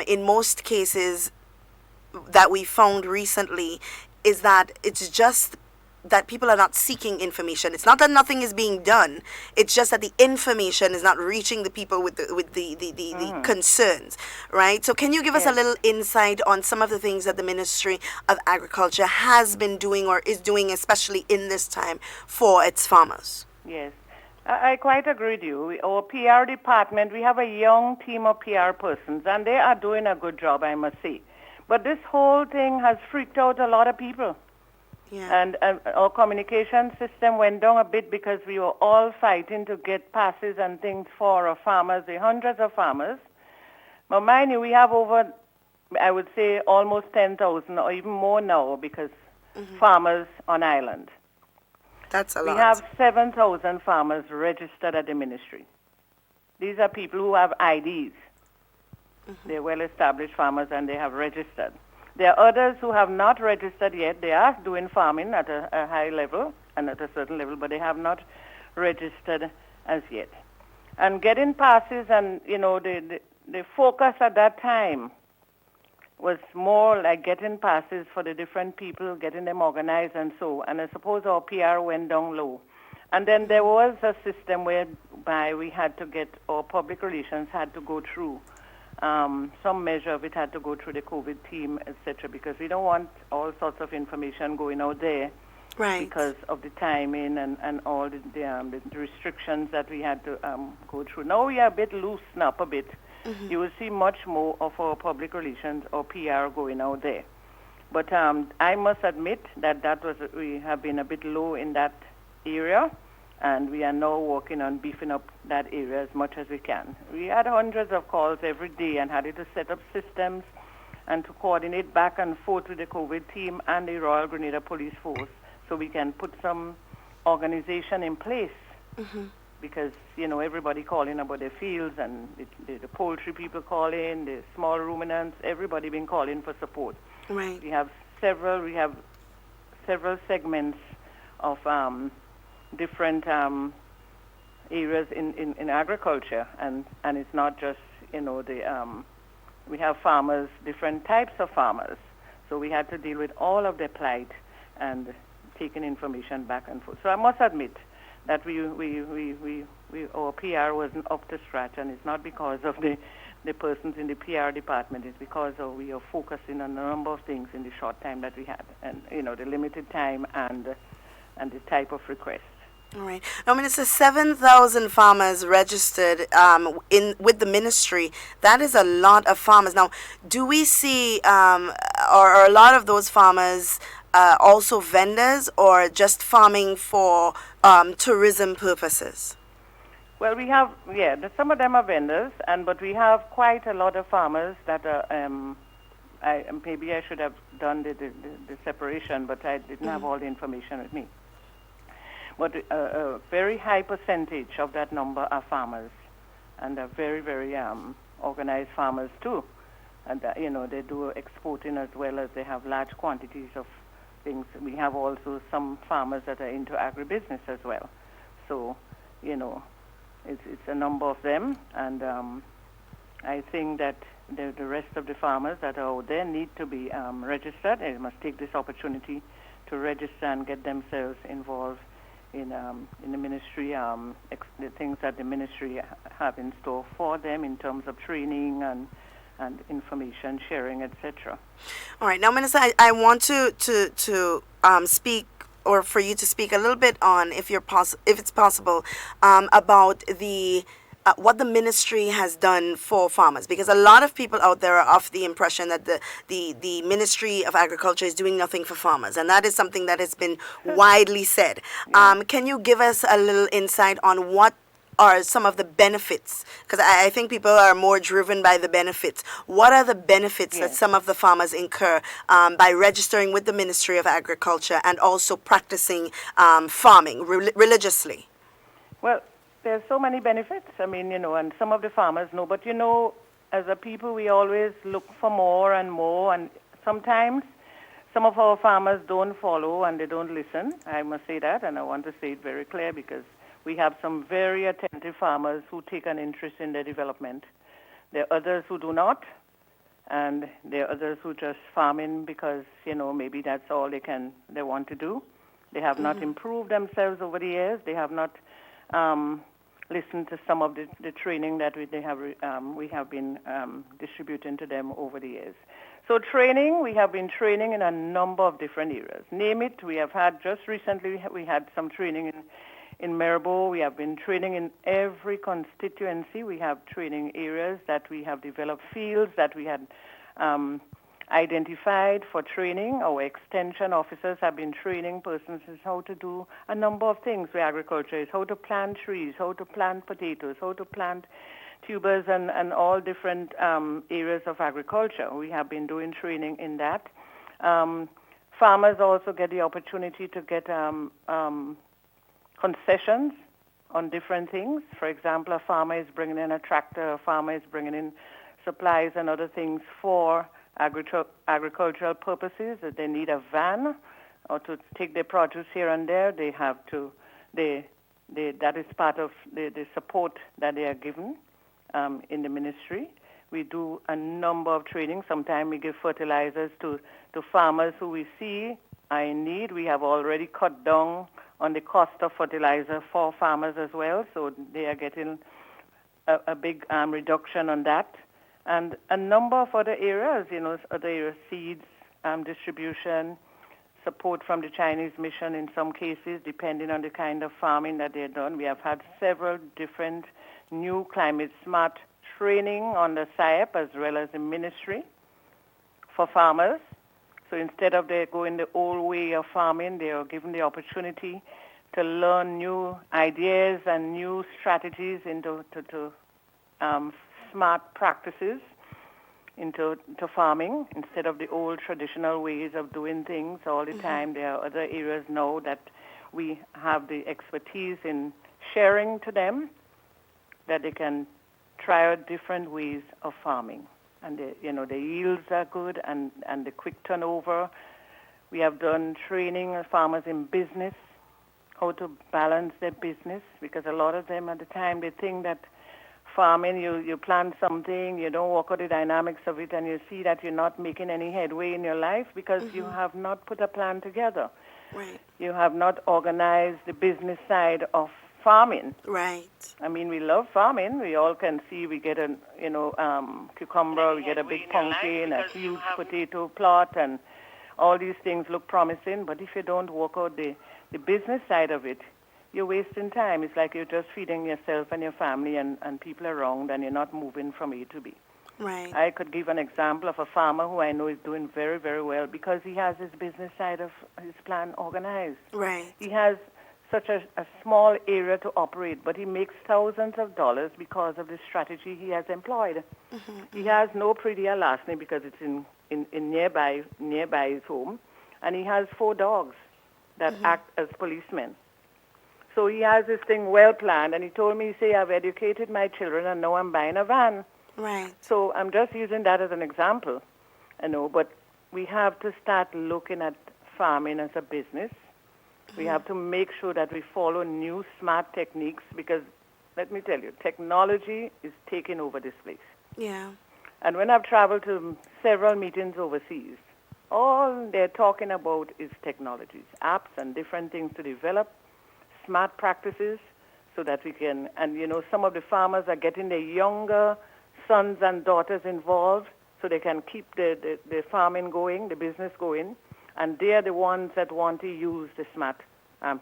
in most cases that we found recently is that it's just that people are not seeking information. It's not that nothing is being done. It's just that the information is not reaching the people with the concerns, right? So can you give us a little insight on some of the things that the Ministry of Agriculture has been doing or is doing, especially in this time, for its farmers? Yes. I quite agree with you. Our PR department, we have a young team of PR persons, and they are doing a good job, I must say. But this whole thing has freaked out a lot of people. Yeah. And our communication system went down a bit because we were all fighting to get passes and things for our farmers, the hundreds of farmers. But mind you, we have over, I would say, almost 10,000 or even more now because farmers on island. That's a lot. We have 7,000 farmers registered at the ministry. These are people who have IDs. They're well-established farmers and they have registered. There are others who have not registered yet. They are doing farming at a high level and at a certain level, but they have not registered as yet. And getting passes and, the focus at that time was more like getting passes for the different people, getting them organized and so. And I suppose our PR went down low. And then there was a system whereby we had to get, our public relations had to go through some measure of it had to go through the COVID team, etc., because we don't want all sorts of information going out there because of the timing and all the restrictions that we had to go through. Now we are a bit loosened up a bit. You will see much more of our public relations or PR going out there. But I must admit that we have been a bit low in that area. And we are now working on beefing up that area as much as we can. We had hundreds of calls every day and had to set up systems and to coordinate back and forth with the COVID team and the Royal Grenada Police Force so we can put some organization in place. Because, everybody calling about their fields and the poultry people calling, the small ruminants, everybody been calling for support. Right. We have several segments of different areas in agriculture, and it's not just we have farmers, different types of farmers, so we had to deal with all of their plight and taking information back and forth. So I must admit that our PR wasn't up to scratch, and it's not because of the persons in the PR department. It's because we are focusing on a number of things in the short time that we had, and the limited time and the type of request. All right. I mean, it's 7,000 farmers registered in with the ministry. That is a lot of farmers. Now, do we see, or are a lot of those farmers also vendors, or just farming for tourism purposes? Well, we have, some of them are vendors, but we have quite a lot of farmers that are, maybe I should have done the separation, but I didn't have all the information with me. But a very high percentage of that number are farmers, and are very, very organized farmers too. And they do exporting as well as they have large quantities of things. We have also some farmers that are into agribusiness as well. So, it's a number of them, and I think that the rest of the farmers that are out there need to be registered. They must take this opportunity to register and get themselves involved in the ministry, the things that the ministry have in store for them in terms of training and information sharing, etc. All right. Now, Minister, I want to speak, or for you to speak a little bit on, if it's possible, about the what the ministry has done for farmers, because a lot of people out there are of the impression that the Ministry of Agriculture is doing nothing for farmers, and that is something that has been widely said. Can you give us a little insight on what are some of the benefits? Because I think people are more driven by the benefits. What are the benefits that some of the farmers incur by registering with the Ministry of Agriculture and also practicing farming religiously? Well, there's so many benefits. I mean, and some of the farmers know, but as a people, we always look for more and more, and sometimes some of our farmers don't follow and they don't listen. I must say that, and I want to say it very clear, because we have some very attentive farmers who take an interest in their development. There are others who do not, and there are others who just farming because, maybe that's all they want to do. They have not improved themselves over the years. They have not listened to some of the training that we have been distributing to them over the years. So training, we have been training in a number of different areas. Name it, we have had just recently, we had some training in Maribor. We have been training in every constituency. We have training areas that we have developed, fields that we had identified for training. Our extension officers have been training persons in how to do a number of things with agriculture. Is how to plant trees, how to plant potatoes, how to plant tubers, and all different areas of agriculture. We have been doing training in that. Farmers also get the opportunity to get concessions on different things. For example, a farmer is bringing in a tractor, a farmer is bringing in supplies and other things for agricultural purposes. That they need a van or to take their produce here and there, they have to, that is part of the support that they are given in the ministry. We do a number of trainings. Sometimes we give fertilizers to farmers who we see are in need. We have already cut down on the cost of fertilizer for farmers as well, so they are getting a big reduction on that. And a number of other areas, other areas, seeds, distribution, support from the Chinese mission in some cases, depending on the kind of farming that they've done. We have had several different new climate smart training on the SIAP as well as the ministry for farmers. So instead of they going the old way of farming, they are given the opportunity to learn new ideas and new strategies into smart practices into farming instead of the old traditional ways of doing things all the time. There are other areas now that we have the expertise in sharing to them that they can try out different ways of farming. And the yields are good and the quick turnover. We have done training of farmers in business, how to balance their business, because a lot of them at the time they think that farming, you plant something, you don't work out the dynamics of it, and you see that you're not making any headway in your life because you have not put a plan together. Right. You have not organized the business side of farming. Right. I mean, we love farming. We all can see we get a cucumber, we get a big pumpkin, a huge potato plot, and all these things look promising. But if you don't work out the business side of it, you're wasting time. It's like you're just feeding yourself and your family and people around, and you're not moving from A to B. Right. I could give an example of a farmer who I know is doing very, very well because he has his business side of his plan organized. Right. He has such a small area to operate, but he makes thousands of dollars because of the strategy he has employed. He has no Pridia last name because it's in nearby his home, and he has 4 dogs that act as policemen. So he has this thing well planned, and he told me, I've educated my children, and now I'm buying a van. Right. So I'm just using that as an example, but we have to start looking at farming as a business. We have to make sure that we follow new smart techniques because, let me tell you, technology is taking over this place. Yeah. And when I've traveled to several meetings overseas, all they're talking about is technologies, apps and different things to develop smart practices so that we can, and some of the farmers are getting their younger sons and daughters involved so they can keep the farming going, the business going, and they're the ones that want to use the smart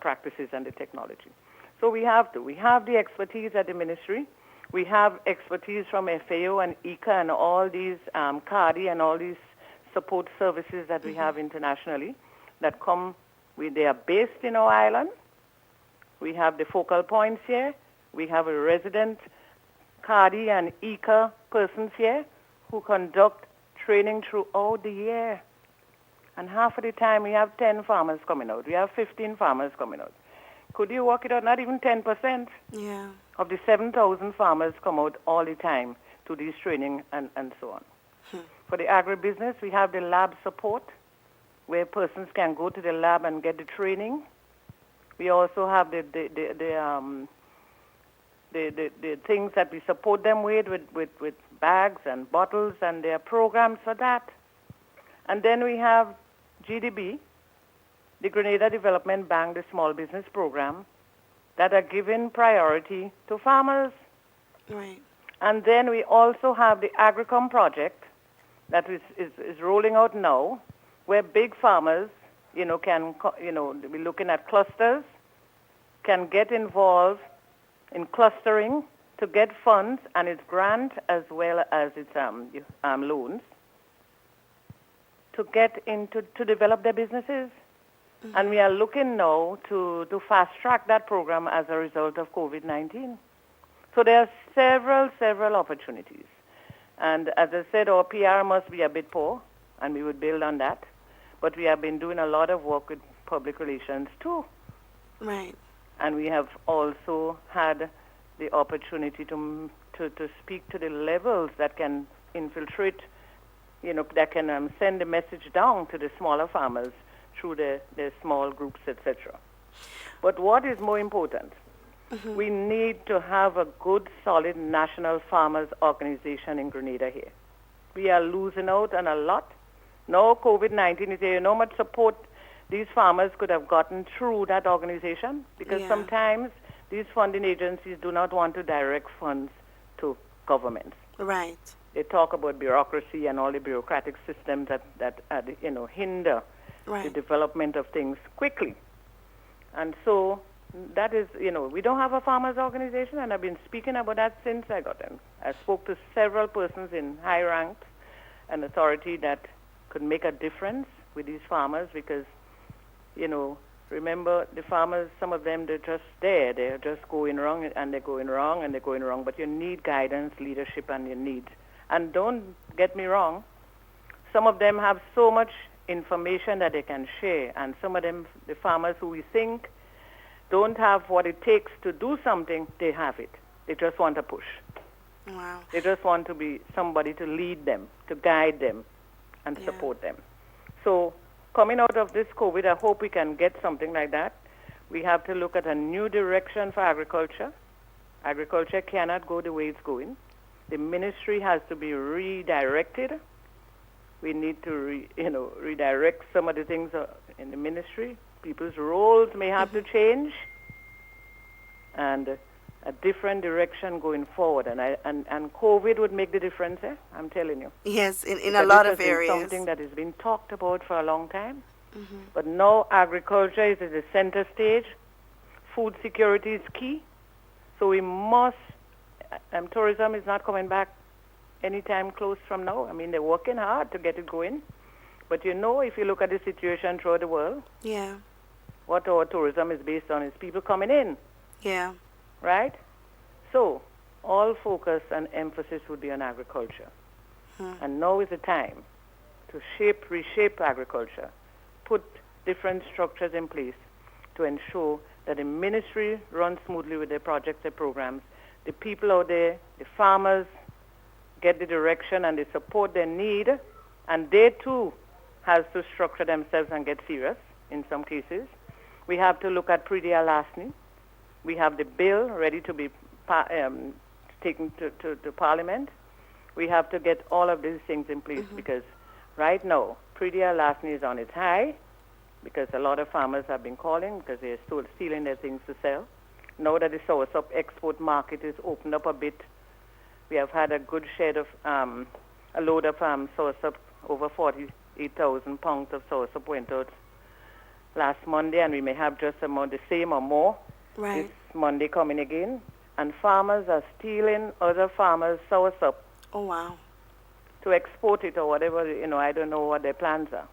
practices and the technology. So we have the expertise at the ministry. We have expertise from FAO and ICA and all these CARDI and all these support services that we have internationally that come, they are based in our island. We have the focal points here. We have a resident CARDI and ICA persons here who conduct training throughout the year. And half of the time we have 10 farmers coming out. We have 15 farmers coming out. Could you work it out? Not even 10% of the 7,000 farmers come out all the time to these training and so on. For the agribusiness, we have the lab support where persons can go to the lab and get the training. We also have the things that we support them with bags and bottles, and there are programs for that. And then we have GDB, the Grenada Development Bank, the Small Business Program, that are giving priority to farmers. Right. And then we also have the Agricom project that is rolling out now, where big farmers, can, be looking at clusters, can get involved in clustering to get funds, and it's grant as well as its loans to get into to develop their businesses. And we are looking now to fast track that program as a result of COVID-19. So there are several opportunities. And as I said, our PR must be a bit poor, and we would build on that. But we have been doing a lot of work with public relations too. Right. And we have also had the opportunity to speak to the levels that can infiltrate, that can send the message down to the smaller farmers through the small groups, etc. But what is more important, we need to have a good, solid national farmers organization in Grenada here. We are losing out on a lot. Now COVID-19 is here. How much support these farmers could have gotten through that organization? Because sometimes these funding agencies do not want to direct funds to governments. Right. They talk about bureaucracy and all the bureaucratic systems that hinder the development of things quickly. And so that is, we don't have a farmers organization, and I've been speaking about that since I got in. I spoke to several persons in high ranks and authority that could make a difference with these farmers because, remember the farmers, some of them, they're just there. They're just going wrong, and they're going wrong, and they're going wrong. But you need guidance, leadership, and you need. And don't get me wrong, some of them have so much information that they can share, and some of them, the farmers who we think don't have what it takes to do something, they have it. They just want to push. Wow. They just want to be somebody to lead them, to guide them, and support them. So coming out of this COVID, I hope we can get something like that. We have to look at a new direction for agriculture. Agriculture cannot go the way it's going. The ministry has to be redirected. We need to, redirect some of the things in the ministry. People's roles may have to change, and a different direction going forward. And COVID would make the difference. I'm telling you. Yes, in a lot of areas. Something that has been talked about for a long time. But now agriculture is at the center stage. Food security is key. So we must, tourism is not coming back anytime close from now. I mean, they're working hard to get it going. But if you look at the situation throughout the world, Yeah. what our tourism is based on is people coming in, Yeah. right? So all focus and emphasis would be on agriculture. And now is the time to reshape agriculture, put different structures in place to ensure that the ministry runs smoothly with their projects, their programs. The people out there, the farmers, get the direction and the support they need, and they too has to structure themselves and get serious in some cases. We have to look at pre-dia larceny. We have the bill ready to be taken to Parliament. We have to get all of these things in place because right now, pre-dia larceny is on its high because a lot of farmers have been calling because they're still stealing their things to sell. Now that the soursop export market is opened up a bit, we have had a good share of a load of soursop, over 48,000 pounds of soursop went out last Monday, and we may have just the same or more Right. this Monday coming again. And farmers are stealing other farmers' soursop Oh, wow. to export it or whatever, I don't know what their plans are,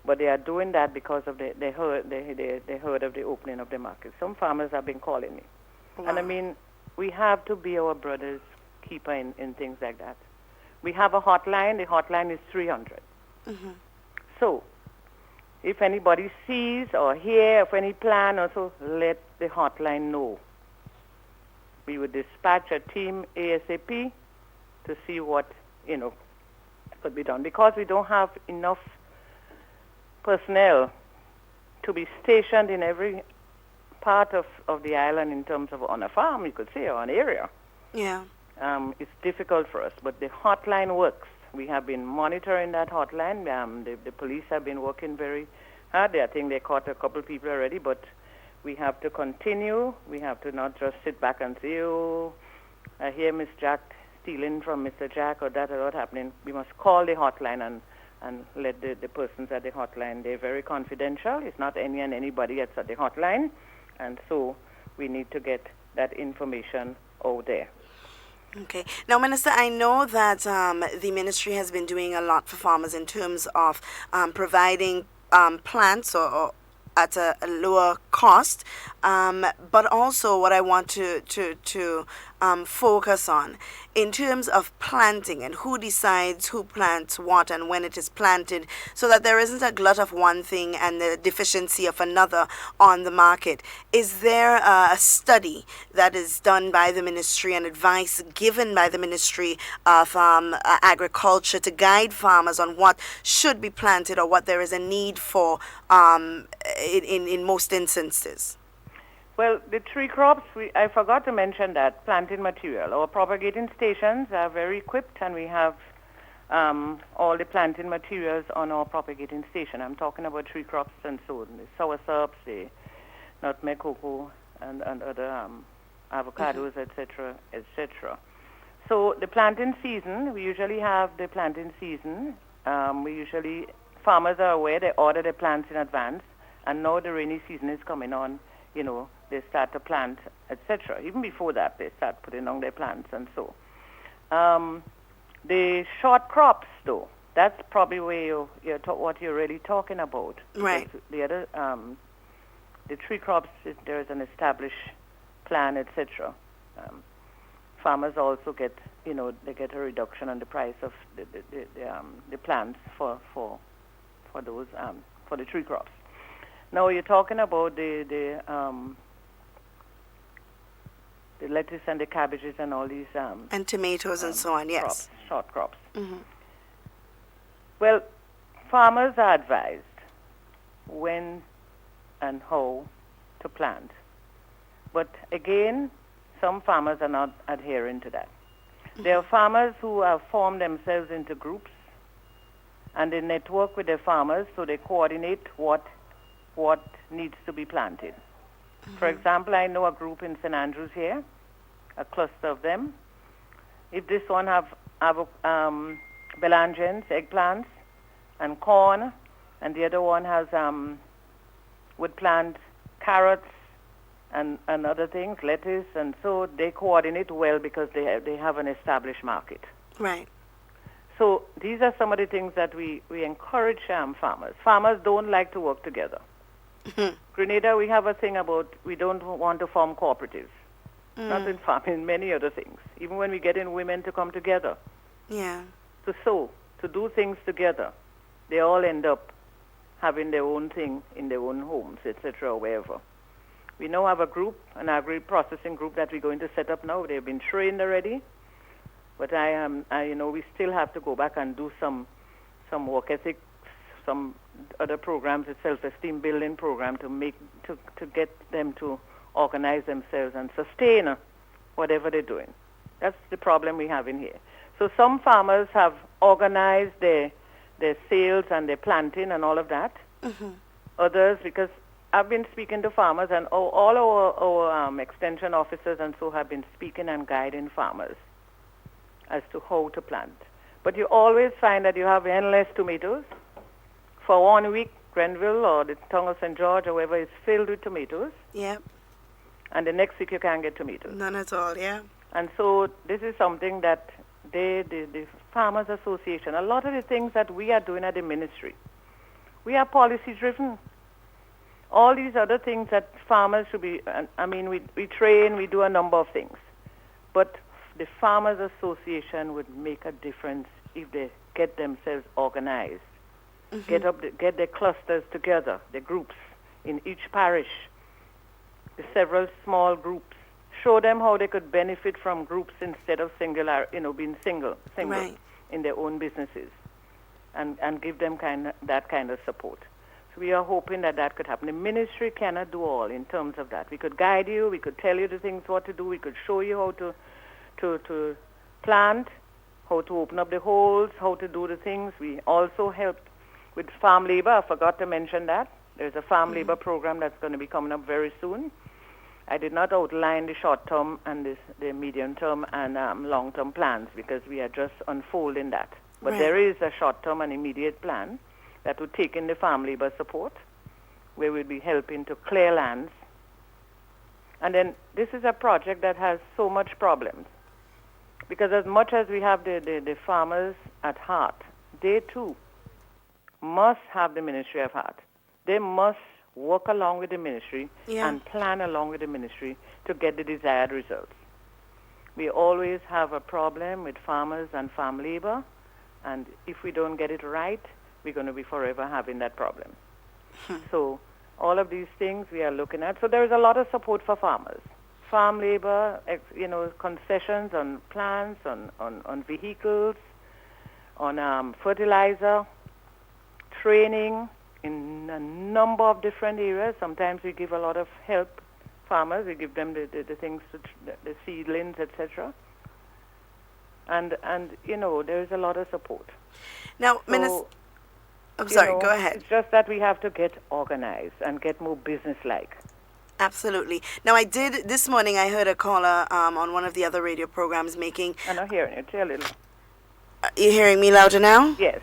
but they are doing that because of they heard of the opening of the market. Some farmers have been calling me. Wow. And I mean, we have to be our brother's keeper in things like that. We have a hotline. The hotline is 300. So if anybody sees or hear of any plan also, let the hotline know. We would dispatch a team ASAP to see what, could be done. Because we don't have enough personnel to be stationed in every part of the island in terms of on a farm, you could say, or an area. Yeah. It's difficult for us, but the hotline works. We have been monitoring that hotline. The police have been working very hard. I think they caught a couple people already, but we have to continue. We have to not just sit back and say, oh, I hear Miss Jack stealing from Mr. Jack or that or what happening. We must call the hotline and let the persons at the hotline, they're very confidential. It's not anybody that's at the hotline. And so we need to get that information out there. Okay. Now, Minister, I know that the ministry has been doing a lot for farmers in terms of providing plants or at a lower cost, but also what I want to focus on in terms of planting and who decides who plants what and when it is planted, so that there isn't a glut of one thing and the deficiency of another on the market. Is there a study that is done by the ministry and advice given by the Ministry of Agriculture to guide farmers on what should be planted or what there is a need for in most instances? Well, the tree crops, I forgot to mention that, planting material. Our propagating stations are very equipped, and we have all the planting materials on our propagating station. I'm talking about tree crops and so on, the soursops, the nutmeg, cocoa, and other avocados, etc., etc. So the planting season, we usually have the planting season. Farmers are aware, they order their plants in advance, and now the rainy season is coming on, they start to plant, etc. Even before that, they start putting on their plants and so. The short crops, though, that's probably where what you're really talking about. Right. The other, the tree crops, there is an established plan, etc. Farmers also get, they get a reduction on the price of the plants for those for the tree crops. Now you're talking about the lettuce and the cabbages and all these And tomatoes and so on, yes. Crops, short crops. Well, farmers are advised when and how to plant, but again, some farmers are not adhering to that. There are farmers who have formed themselves into groups, and they network with their farmers, so they coordinate what needs to be planted. For example, I know a group in St. Andrews here, a cluster of them. If this one have belangens, eggplants, and corn, and the other one has would plant carrots, and other things, lettuce, and so they coordinate well because they have an established market. Right. So these are some of the things that we encourage farmers. Farmers don't like to work together. Grenada, we have a thing about we don't want to form cooperatives. Not in farming, many other things. Even when we get in women to come together, Yeah. to sow, to do things together, they all end up having their own thing in their own homes, etc., or wherever. We now have a group, an agri-processing group that we're going to set up now. They've been trained already, but we still have to go back and do some work ethics, some other programs, a self-esteem building program to get them to organize themselves and sustain whatever they're doing. That's the problem we have in here. So some farmers have organized their sales and their planting and all of that. Others, because I've been speaking to farmers, and all our extension officers and so have been speaking and guiding farmers as to how to plant. But you always find that you have endless tomatoes. For 1 week, Grenville or the tongue of St. George or wherever is filled with tomatoes. Yep. And the next week you can't get tomatoes. None at all, yeah. And so this is something that the Farmers Association, a lot of the things that we are doing at the ministry, we are policy driven. All these other things that farmers should be, we train, we do a number of things. But the Farmers Association would make a difference if they get themselves organized, get their clusters together, the groups in each parish, the several small groups. Show them how they could benefit from groups instead of being single Right. in their own businesses, and give them that kind of support. So we are hoping that could happen. The ministry cannot do all in terms of that. We could guide you, we could tell you the things what to do, we could show you how to plant, how to open up the holes, how to do the things. We also help with farm labor. I forgot to mention that. There's a farm labor program that's going to be coming up very soon. I did not outline the short-term and the medium-term and long-term plans because we are just unfolding that. But Right. there is a short-term and immediate plan that would take in the farm labor support, where we'll be helping to clear lands. And then this is a project that has so much problems, because as much as we have the farmers at heart, they too must have the Ministry of Heart. They must work along with the ministry and plan along with the ministry to get the desired results. We always have a problem with farmers and farm labor, and if we don't get it right, we're going to be forever having that problem. So all of these things we are looking at. So there is a lot of support for farmers. Farm labor, concessions on plants, on vehicles, on fertilizer, training in a number of different areas. Sometimes we give a lot of help farmers. We give them the things, the seedlings, etc. And there is a lot of support. Now, Minister, I'm sorry, go ahead. It's just that we have to get organized and get more business-like. Absolutely. Now, this morning I heard a caller on one of the other radio programs making... I'm not hearing you. Say a little. You hearing me louder now? Yes.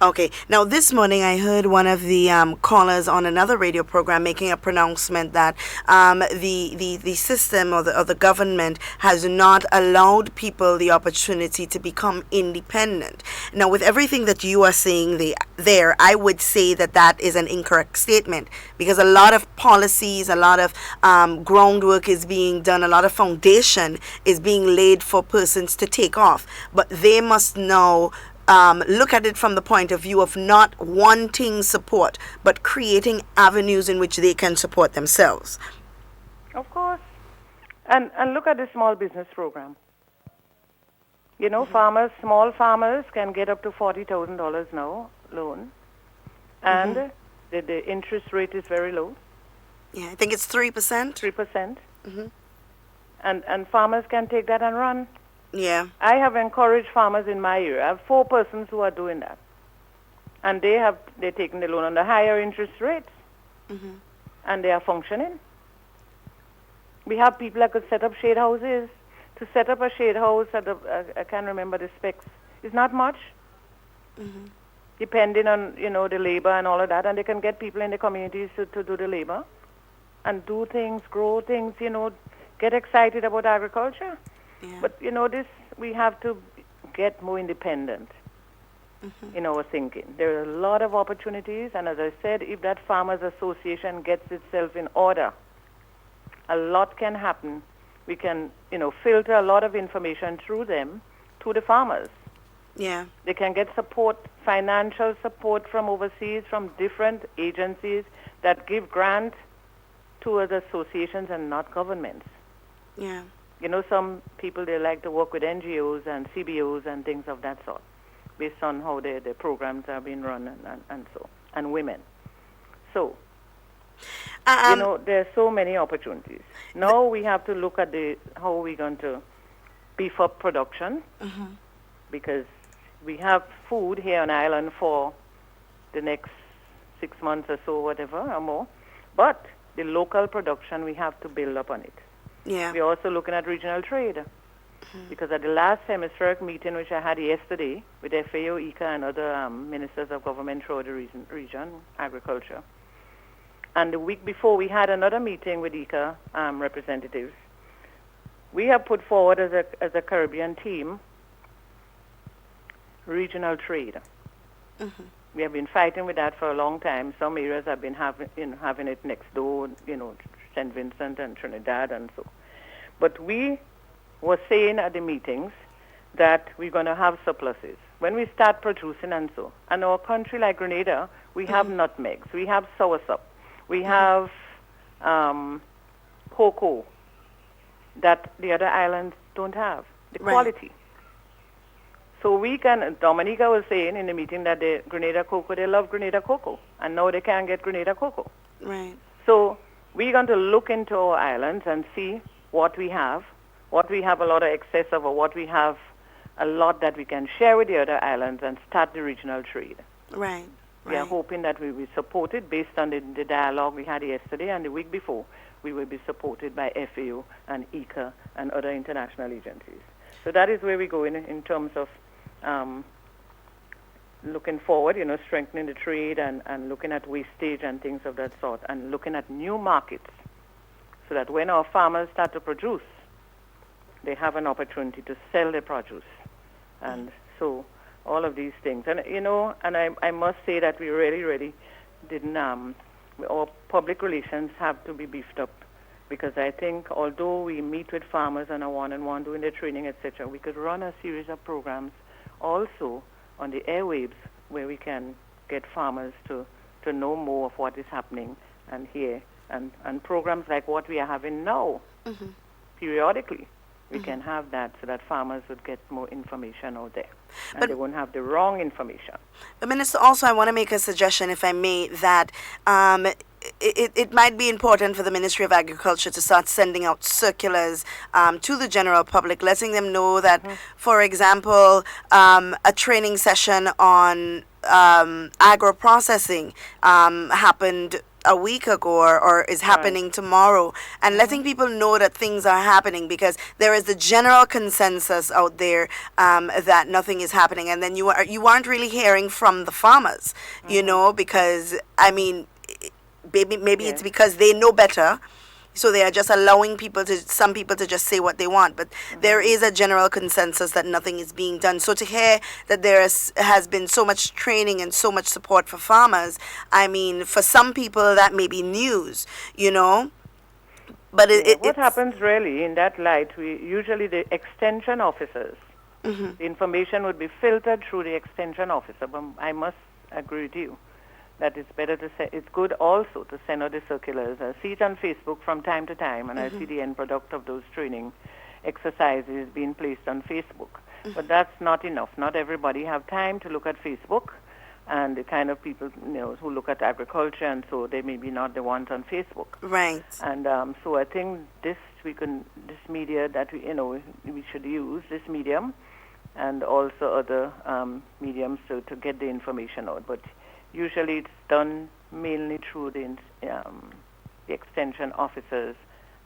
Okay. Now, this morning I heard one of the callers on another radio program making a pronouncement that the system or the government has not allowed people the opportunity to become independent. Now, with everything that you are saying there, I would say that is an incorrect statement, because a lot of policies, a lot of groundwork is being done, a lot of foundation is being laid for persons to take off. But they must know look at it from the point of view of not wanting support, but creating avenues in which they can support themselves. Of course. And look at the small business program. Farmers, small farmers can get up to $40,000 now, loan. And the interest rate is very low. Yeah, I think it's 3%. 3%. And farmers can take that and run. Yeah. I have encouraged farmers in my area. I have 4 persons who are doing that. And they're taking the loan on the higher interest rates. And they are functioning. We have people that could set up shade houses. To set up a shade house, I can't remember the specs, it's not much. Depending on, the labor and all of that. And they can get people in the communities to do the labor. and do things, grow things, get excited about agriculture. Yeah. But, we have to get more independent in our thinking. There are a lot of opportunities, and as I said, if that Farmers Association gets itself in order, a lot can happen. We can, filter a lot of information through them to the farmers. Yeah. They can get support, financial support from overseas, from different agencies that give grant to other associations and not governments. Yeah. Some people, they like to work with NGOs and CBOs and things of that sort, based on how their programs are being run and women. So, there are so many opportunities. Now we have to look at how we're going to beef up production, because we have food here on island for the next 6 months or so, whatever, or more. But the local production, we have to build up on it. Yeah. We're also looking at regional trade, because at the last hemispheric meeting, which I had yesterday with FAO, ICA, and other ministers of government throughout the region, agriculture, and the week before, we had another meeting with ICA representatives. We have put forward as a Caribbean team regional trade. We have been fighting with that for a long time. Some areas have been having it next door, St. Vincent and Trinidad and so. But we were saying at the meetings that we're going to have surpluses when we start producing and so. And our country like Grenada, we have nutmegs, we have soursop, we have cocoa that the other islands don't have, the quality. So we can, Dominica was saying in the meeting that the Grenada cocoa, they love Grenada cocoa, and now they can't get Grenada cocoa. Right. So we're going to look into our islands and see what we have a lot of excess of, or what we have a lot that we can share with the other islands and start the regional trade. Right. We are hoping that we will be supported based on the dialogue we had yesterday and the week before. We will be supported by FAO and ICA and other international agencies. So that is where we go in terms of looking forward, strengthening the trade and looking at wastage and things of that sort, and looking at new markets so that when our farmers start to produce, they have an opportunity to sell their produce. And so all of these things. And, I must say that we really, really didn't, our public relations have to be beefed up, because I think although we meet with farmers on a one-on-one doing their training, etc., we could run a series of programs also on the airwaves where we can get farmers to know more of what is happening and hear. And programs like what we are having now, periodically, we can have that so that farmers would get more information out there. And they won't have the wrong information. But Minister, also I want to make a suggestion, if I may, that it might be important for the Ministry of Agriculture to start sending out circulars to the general public, letting them know that, for example, a training session on agro-processing happened a week ago or is happening tomorrow, and letting people know that things are happening, because there is the general consensus out there that nothing is happening, and then you aren't really hearing from the farmers, because maybe it's because they know better, so they are just allowing some people to just say what they want. But there is a general consensus that nothing is being done. So to hear that there has been so much training and so much support for farmers, for some people that may be news, But what happens really in that light, usually the extension officers, the information would be filtered through the extension officer. But I must agree with you that it's better to say, it's good also to send out the circulars. I see it on Facebook from time to time, and I see the end product of those training exercises being placed on Facebook. But that's not enough. Not everybody have time to look at Facebook, and the kind of people who look at agriculture, and so they may be not the ones on Facebook. Right. And so I think this media that we should use, this medium, and also other mediums to get the information out. But usually it's done mainly through the extension officers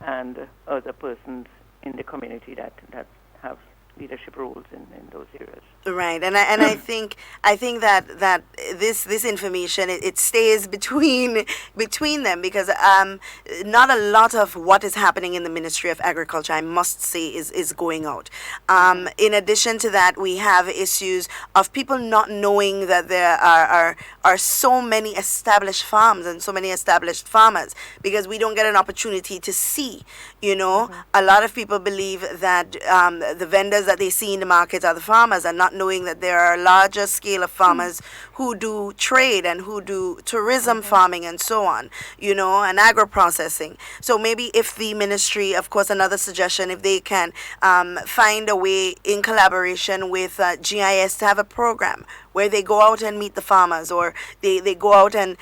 and other persons in the community that have leadership roles in those areas. Right, and I think that this information it stays between them because not a lot of what is happening in the Ministry of Agriculture, I must say, is going out. In addition to that, we have issues of people not knowing that there are so many established farms and so many established farmers because we don't get an opportunity to see. A lot of people believe that the vendors that they see in the market are the farmers, and not knowing that there are a larger scale of farmers who do trade and who do tourism farming and so on, and agro-processing. So maybe if the ministry, of course, another suggestion, if they can find a way in collaboration with GIS to have a program where they go out and meet the farmers, or they go out and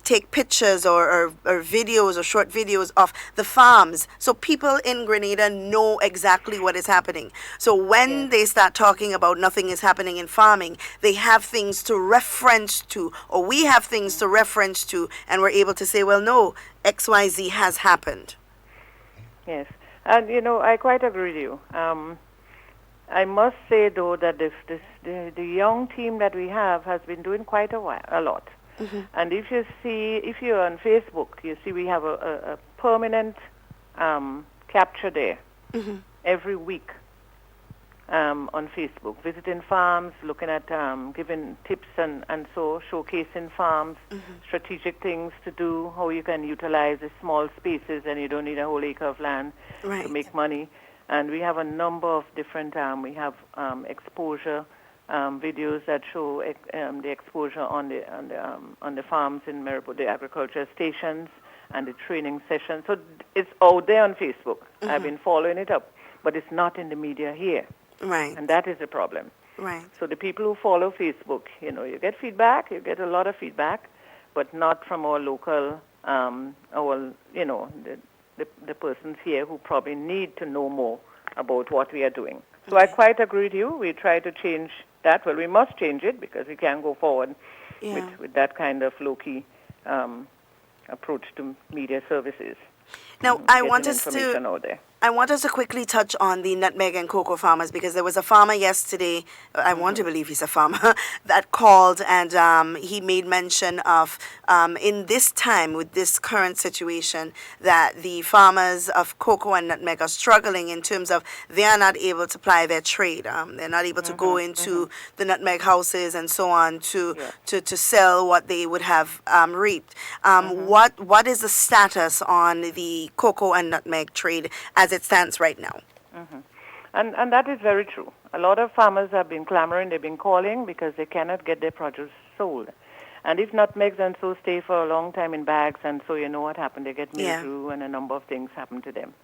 take pictures or videos or short videos of the farms, so people in Grenada know exactly what is happening. So when they start talking about nothing is happening in farming, they have things to reference to, or we have things to reference to, and we're able to say, well, no, XYZ has happened. Yes, and I quite agree with you. I must say, though, that the young team that we have has been doing quite a lot. And if you're on Facebook, you see we have a permanent capture there every week on Facebook, visiting farms, looking at giving tips and so showcasing farms, strategic things to do, how you can utilize the small spaces and you don't need a whole acre of land to make money. And we have a number of different, we have exposure videos that show the exposure on the farms in Maribor, the agriculture stations, and the training sessions. So it's out there on Facebook. I've been following it up, but it's not in the media here. Right. And that is a problem. Right. So the people who follow Facebook, you get feedback, you get a lot of feedback, but not from our local, the persons here who probably need to know more about what we are doing. So I quite agree with you. We try to change that. Well, we must change it because we can't go forward with that kind of low-key approach to media services. Now, I want us to quickly touch on the nutmeg and cocoa farmers, because there was a farmer yesterday, I want to believe he's a farmer, that called, and he made mention of, in this time, with this current situation, that the farmers of cocoa and nutmeg are struggling in terms of they are not able to ply their trade. They're not able to go into the nutmeg houses and so on to sell what they would have reaped. What is the status on the cocoa and nutmeg trade as it stands right now? And that is very true. A lot of farmers have been clamoring, they've been calling because they cannot get their produce sold. And if nutmegs and so stay for a long time in bags, and so you know what happened, they get mildew and a number of things happen to them.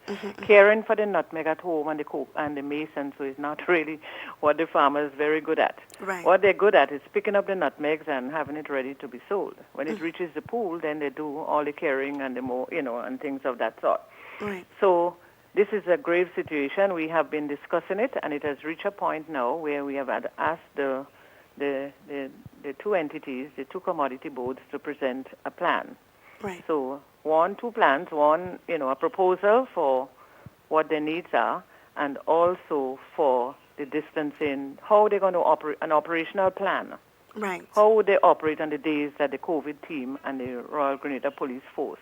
Caring for the nutmeg at home and the coke and the mace and so is not really what the farmer is very good at. Right. What they're good at is picking up the nutmegs and having it ready to be sold. When it reaches the pool, then they do all the caring and the more, and things of that sort. Right. So this is a grave situation. We have been discussing it, and it has reached a point now where we have asked the two entities, the two commodity boards, to present a plan. Right. So two plans, a proposal for what their needs are, and also for the distancing, how they're going to operate, an operational plan. Right. How would they operate on the days that the COVID team and the Royal Grenada Police Force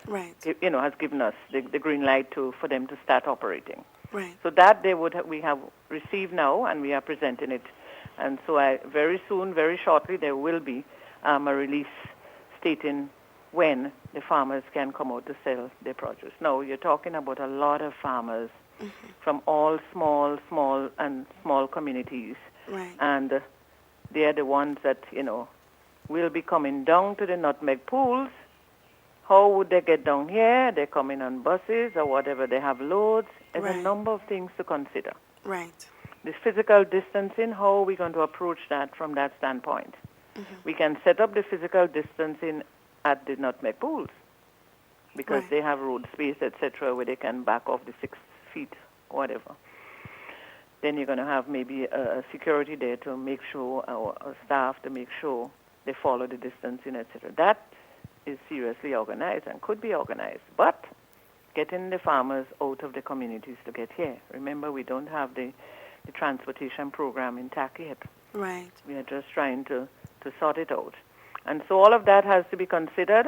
has given us the green light for them to start operating. Right. So that we have received now, and we are presenting it. And so very soon, very shortly, there will be a release stating when the farmers can come out to sell their produce. Now, you're talking about a lot of farmers from all small communities. Right. And they are the ones that, will be coming down to the nutmeg pools. How would they get down here? They come in on buses or whatever. They have loads. There's a number of things to consider. Right. This physical distancing, how are we going to approach that from that standpoint? We can set up the physical distancing at the nutmeg pools because they have road space, etc., where they can back off the 6 feet, whatever. Then you're going to have maybe a security there to make sure, or staff to make sure they follow the distancing, etc. That is seriously organized and could be organized, but getting the farmers out of the communities to get here. Remember, we don't have the the transportation program intact yet. Right. We are just trying to sort it out. And so all of that has to be considered.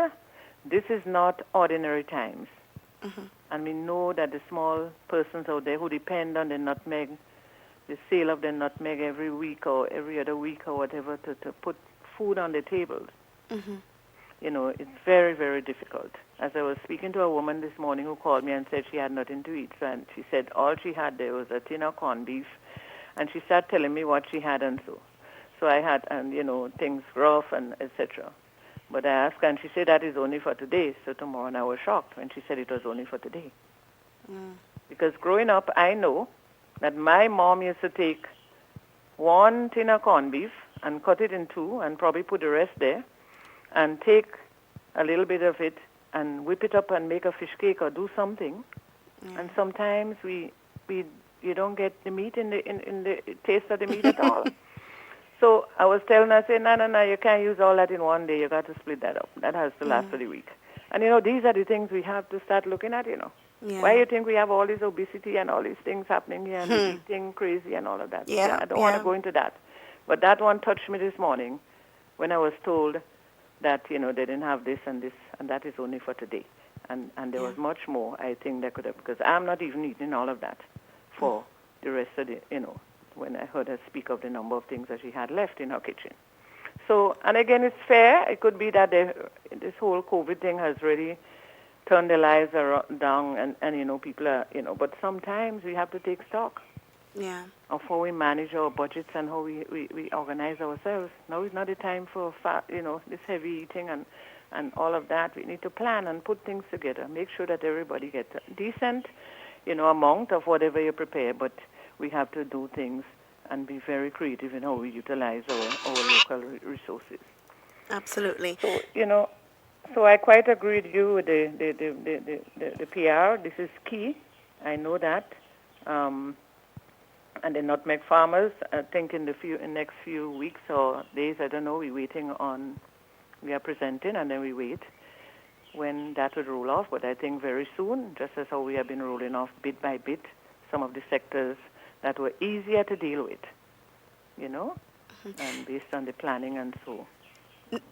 This is not ordinary times. And we know that the small persons out there who depend on the nutmeg, the sale of the nutmeg every week or every other week or whatever to put food on the tables, you know, it's very, very difficult. As I was speaking to a woman this morning who called me and said she had nothing to eat, and she said all she had there was a tin of corned beef, and she started telling me what she had and so. So I had, and you know, things rough and etc. But I asked her, and she said that is only for today. So tomorrow, and I was shocked when she said it was only for today. Because growing up, I know that my mom used to take one tin of corned beef and cut it in two and probably put the rest there and take a little bit of it and whip it up and make a fish cake or do something. And sometimes you don't get the meat in the taste of the meat at all. So I was telling her, I said, no, you can't use all that in one day. You got to split that up. That has to last for the week. And, you know, these are the things we have to start looking at, you know. Yeah. Why you think we have all this obesity and all these things happening here and eating crazy and all of that? Yeah, I don't want to go into that. But that one touched me this morning when I was told that, you know, they didn't have this, and that is only for today. And there was much more, I think, that could have, because I'm not even eating all of that for the rest of the, you know, when I heard her speak of the number of things that she had left in her kitchen. So, and again, it's fair. It could be that this whole COVID thing has really turned their lives down, and you know, people are, you know, but sometimes we have to take stock of how we manage our budgets and how we organize ourselves. Now is not the time for, you know, this heavy eating and all of that. We need to plan and put things together, make sure that everybody gets a decent, you know, amount of whatever you prepare, but we have to do things and be very creative in how we utilize our local resources. Absolutely. So, you know, so I quite agree with you with the PR. This is key. I know that. And the nutmeg farmers, I think in the next few weeks or days, I don't know, we are presenting and then we wait when that would roll off. But I think very soon, just as how we have been rolling off bit by bit, some of the sectors that were easier to deal with, you know, and based on the planning and so.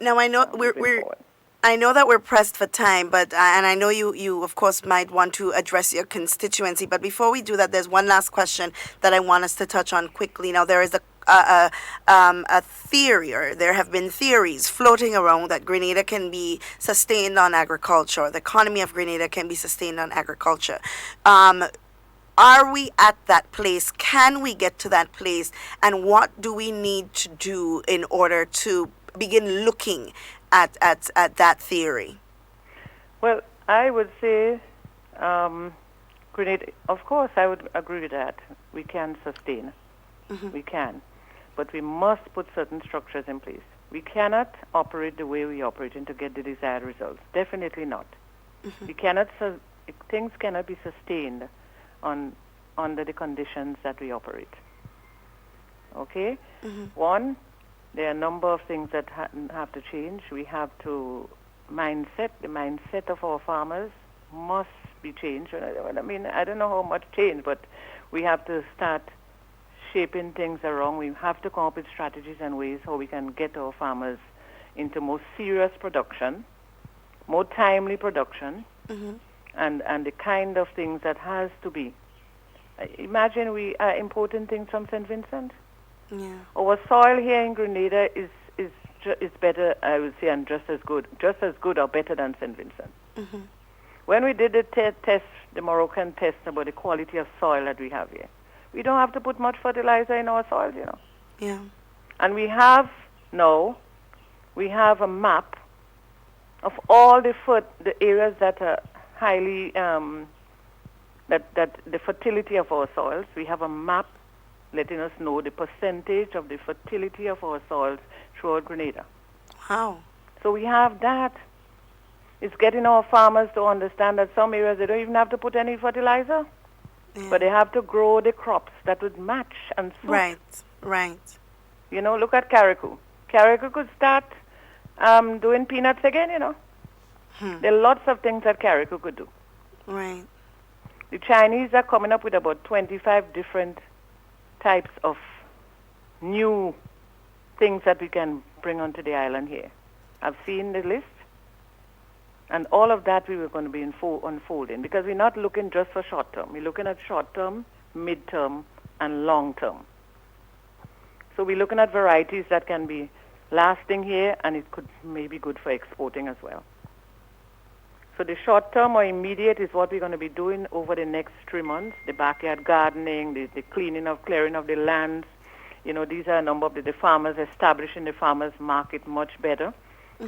Now I know I know that we're pressed for time, but and I know you of course might want to address your constituency. But before we do that, there's one last question that I want us to touch on quickly. Now there is a theory, or there have been theories floating around that Grenada can be sustained on agriculture, or the economy of Grenada can be sustained on agriculture. Are we at that place? Can we get to that place? And what do we need to do in order to begin looking at that theory? Well, I would say, Grenada, of course, I would agree with that. We can sustain. We can. But we must put certain structures in place. We cannot operate the way we operate to get the desired results. Definitely not. We cannot, things cannot be sustained under the conditions that we operate. Okay? One, there are a number of things that have to change. We have to the mindset of our farmers must be changed. I mean, I don't know how much change, but we have to start shaping things around. We have to come up with strategies and ways how we can get our farmers into more serious production, more timely production, and the kind of things that has to be. Imagine we are importing things from St. Vincent. Yeah. Our soil here in Grenada is better, I would say, and just as good or better than St. Vincent. When we did the test, the Moroccan test about the quality of soil that we have here, we don't have to put much fertilizer in our soil, you know. Yeah. And we have a map of all the areas that are highly that the fertility of our soils. We have a map letting us know the percentage of the fertility of our soils throughout Grenada. Wow. So we have that. It's getting our farmers to understand that some areas they don't even have to put any fertilizer, but they have to grow the crops that would match and suit. Right. You know, look at Carriacou. Carriacou could start doing peanuts again, you know. There are lots of things that Carriacou could do. Right. The Chinese are coming up with about 25 different types of new things that we can bring onto the island here. I've seen the list, and all of that we were going to be unfolding, because we're not looking just for short term. We're looking at short term, mid term, and long term. So we're looking at varieties that can be lasting here, and it could maybe good for exporting as well. So the short term or immediate is what we're going to be doing over the next 3 months: the backyard gardening, the clearing of the lands. You know, these are a number of the farmers, establishing the farmers market much better,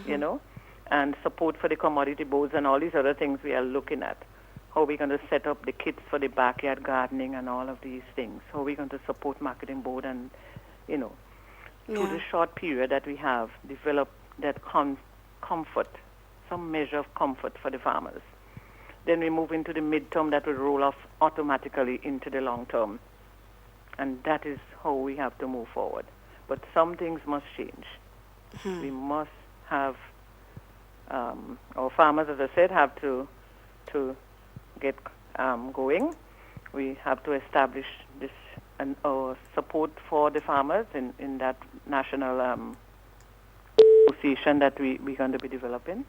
you know, and support for the commodity boards and all these other things we are looking at. How we're going to set up the kits for the backyard gardening and all of these things. How we're going to support marketing board and, you know, through the short period that we have, develop that comfort, some measure of comfort for the farmers. Then we move into the mid-term that will roll off automatically into the long term. And that is how we have to move forward. But some things must change. We must have, our farmers, as I said, have to get going. We have to establish this support for the farmers in that national association that we're going to be developing.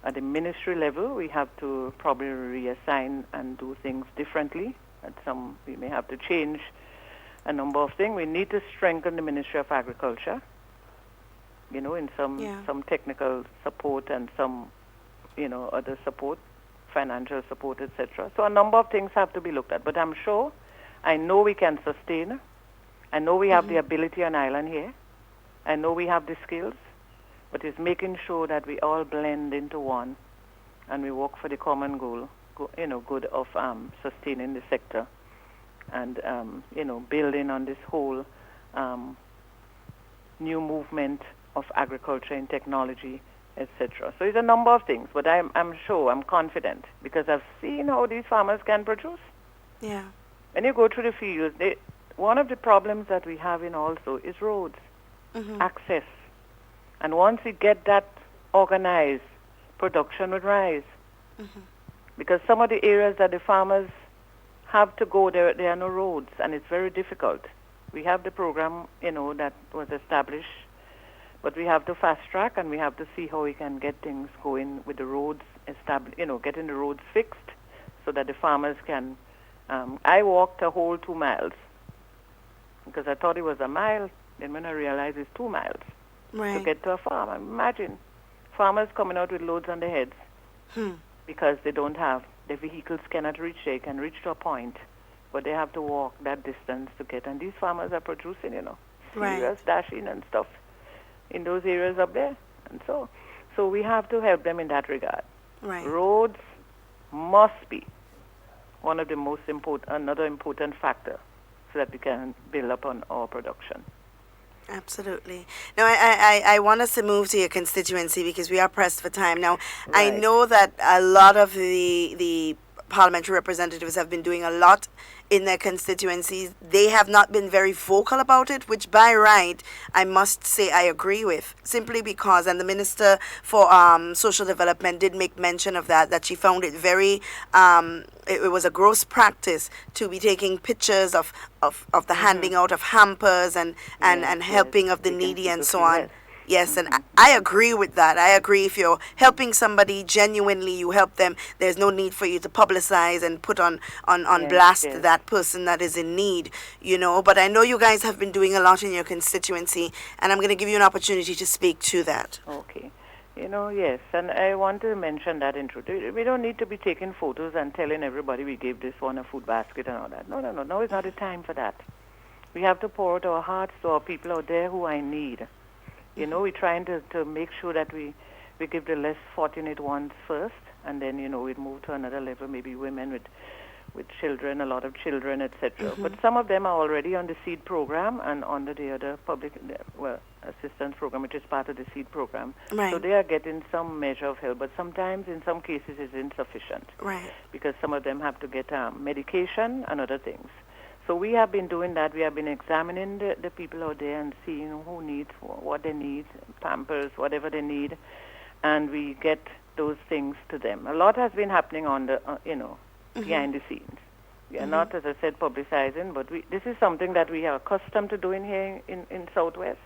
At the ministry level, we have to probably reassign and do things differently. We may have to change a number of things. We need to strengthen the Ministry of Agriculture, you know, in some technical support and some, you know, other support, financial support, etc. So a number of things have to be looked at. But I know we can sustain. I know we have the ability on island here. I know we have the skills. But it's making sure that we all blend into one and we work for the common goal, good of sustaining the sector and, building on this whole new movement of agriculture and technology, etc. So it's a number of things, but I'm confident, because I've seen how these farmers can produce. Yeah. When you go through the fields, one of the problems that we have in also is roads, access. And once we get that organized, production would rise. Because some of the areas that the farmers have to go, there are no roads, and it's very difficult. We have the program, that was established, but we have to fast track, and we have to see how we can get things going with the roads established, getting the roads fixed so that the farmers can. I walked a whole 2 miles because I thought it was a mile. Then when I realized it's 2 miles to get to a farm. Imagine farmers coming out with loads on their heads because they don't have, the vehicles cannot reach. They can reach to a point, but they have to walk that distance to get. And these farmers are producing, serious dashing and stuff in those areas up there. And so we have to help them in that regard. Right. Roads must be one of the most another important factor so that we can build upon our production. Absolutely. Now, I want us to move to your constituency because we are pressed for time. Now, I know that a lot of the parliamentary representatives have been doing a lot in their constituencies. They have not been very vocal about it, which by right, I must say I agree with, simply because, and the Minister for Social Development did make mention of that she found it very, it was a gross practice to be taking pictures of the handing out of hampers and helping of the needy and so on. Yes, and I agree with that. I agree, if you're helping somebody genuinely, you help them. There's no need for you to publicize and put on blast that person that is in need, But I know you guys have been doing a lot in your constituency, and I'm going to give you an opportunity to speak to that. Okay. Yes, and I want to mention that we don't need to be taking photos and telling everybody we gave this one a food basket and all that. No, it's not the time for that. We have to pour out our hearts to our people out there who are in need. We're trying to make sure that we give the less fortunate ones first, and then, we'd move to another level, maybe women with children, a lot of children, etc. But some of them are already on the SEED program and under the other public, assistance program, which is part of the SEED program. Right. So they are getting some measure of help, but sometimes, in some cases, it's insufficient. Right. Because some of them have to get medication and other things. So we have been doing that. We have been examining the people out there and seeing who needs what they need, Pampers, whatever they need, and we get those things to them. A lot has been happening on the, behind the scenes. We are not, as I said, publicizing, but this is something that we are accustomed to doing here in Southwest.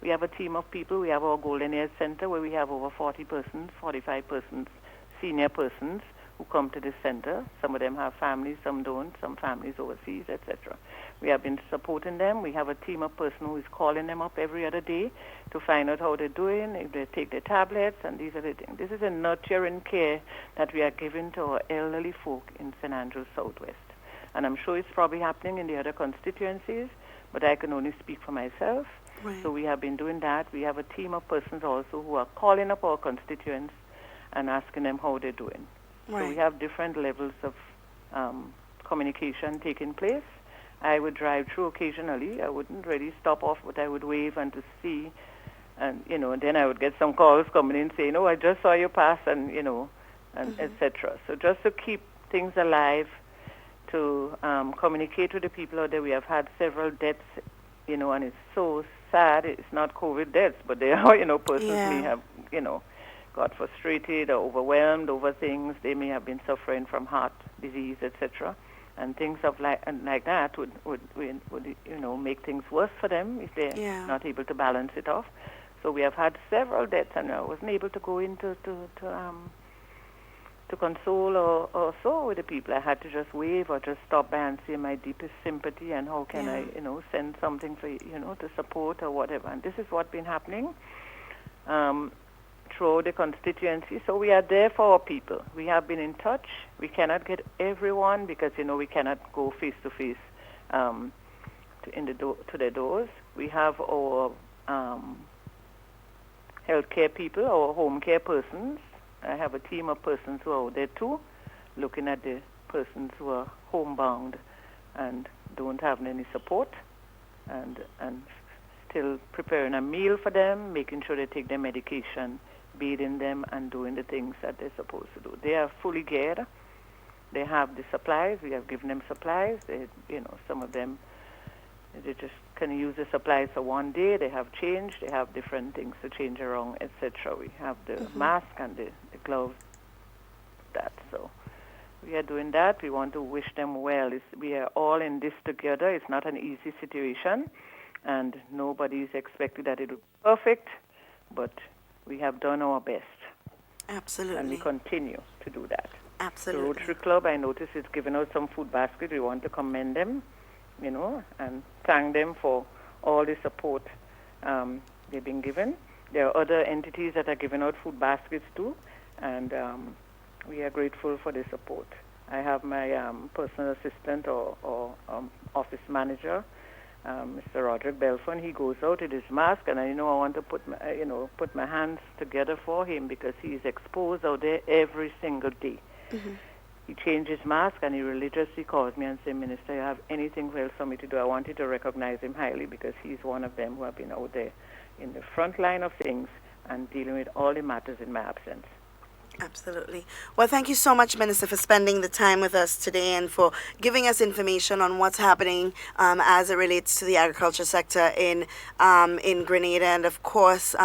We have a team of people. We have our Golden Years Center where we have over 40 persons, 45 persons, senior persons who come to this center. Some of them have families, some don't, some families overseas, etc. We have been supporting them. We have a team of persons who is calling them up every other day to find out how they're doing, if they take their tablets, and these are the things. This is a nurturing care that we are giving to our elderly folk in St. Andrews Southwest. And I'm sure it's probably happening in the other constituencies, but I can only speak for myself. Right. So we have been doing that. We have a team of persons also who are calling up our constituents and asking them how they're doing. Right. So we have different levels of communication taking place. I would drive through occasionally. I wouldn't really stop off, but I would wave and to see. And, then I would get some calls coming in saying, I just saw you pass, and, and etc. So just to keep things alive, to communicate with the people out there. We have had several deaths, and it's so sad. It's not COVID deaths, but they are, persons may have, got frustrated or overwhelmed over things. They may have been suffering from heart disease, etc. And things of like that would make things worse for them if they're not able to balance it off. So we have had several deaths, and I wasn't able to go into to console or so with the people. I had to just wave or just stop by and say my deepest sympathy and how can I, send something for to support or whatever. And this is what's been happening through the constituency. So we are there for our people. We have been in touch. We cannot get everyone because we cannot go face to face to their doors. We have our healthcare people, our home care persons. I have a team of persons who are out there too, looking at the persons who are homebound and don't have any support, and still preparing a meal for them, making sure they take their medication, bathing them, and doing the things that they're supposed to do. They are fully geared. They have the supplies. We have given them supplies. They, some of them, they just can use the supplies for one day. They have change. They have different things to change around, etc. We have the mask and the gloves. So we are doing that. We want to wish them well. We are all in this together. It's not an easy situation, and nobody is expecting that it will be perfect, but we have done our best. Absolutely. And we continue to do that. Absolutely. The Rotary Club, I noticed, is giving out some food baskets. We want to commend them, and thank them for all the support they've been given. There are other entities that are giving out food baskets too, and we are grateful for the support. I have my personal assistant or office manager, Mr. Roderick Belfon. He goes out with his mask, and I want to put my hands together for him because he is exposed out there every single day. He changed his mask, and he religiously calls me and says, Minister, you have anything else for me to do? I want you to recognize him highly because he's one of them who have been out there in the front line of things and dealing with all the matters in my absence. Absolutely. Well, thank you so much, Minister, for spending the time with us today and for giving us information on what's happening as it relates to the agriculture sector in Grenada. And of course,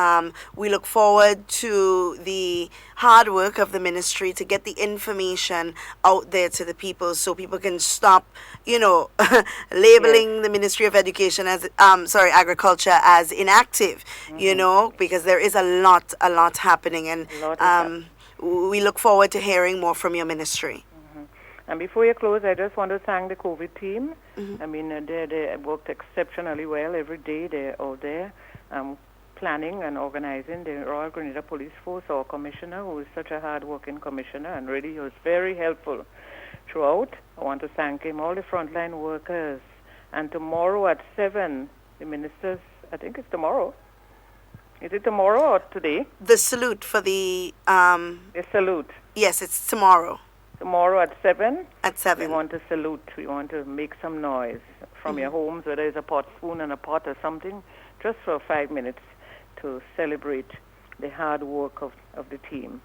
we look forward to the hard work of the ministry to get the information out there to the people so people can stop, labeling the Ministry of Education as, agriculture as inactive, because there is a lot happening. And we look forward to hearing more from your ministry. And before you close, I just want to thank the COVID team. I mean, they worked exceptionally well every day. They're out there planning and organizing the Royal Grenada Police Force, our commissioner, who is such a hard-working commissioner, and really he was very helpful throughout. I want to thank him, all the frontline workers. And tomorrow at 7, the ministers, I think it's tomorrow. Is it tomorrow or today? The salute for the... The salute. Yes, it's tomorrow. Tomorrow at 7? At 7. We want to salute. We want to make some noise from your homes, whether it's a pot spoon and a pot or something, just for 5 minutes to celebrate the hard work of the team.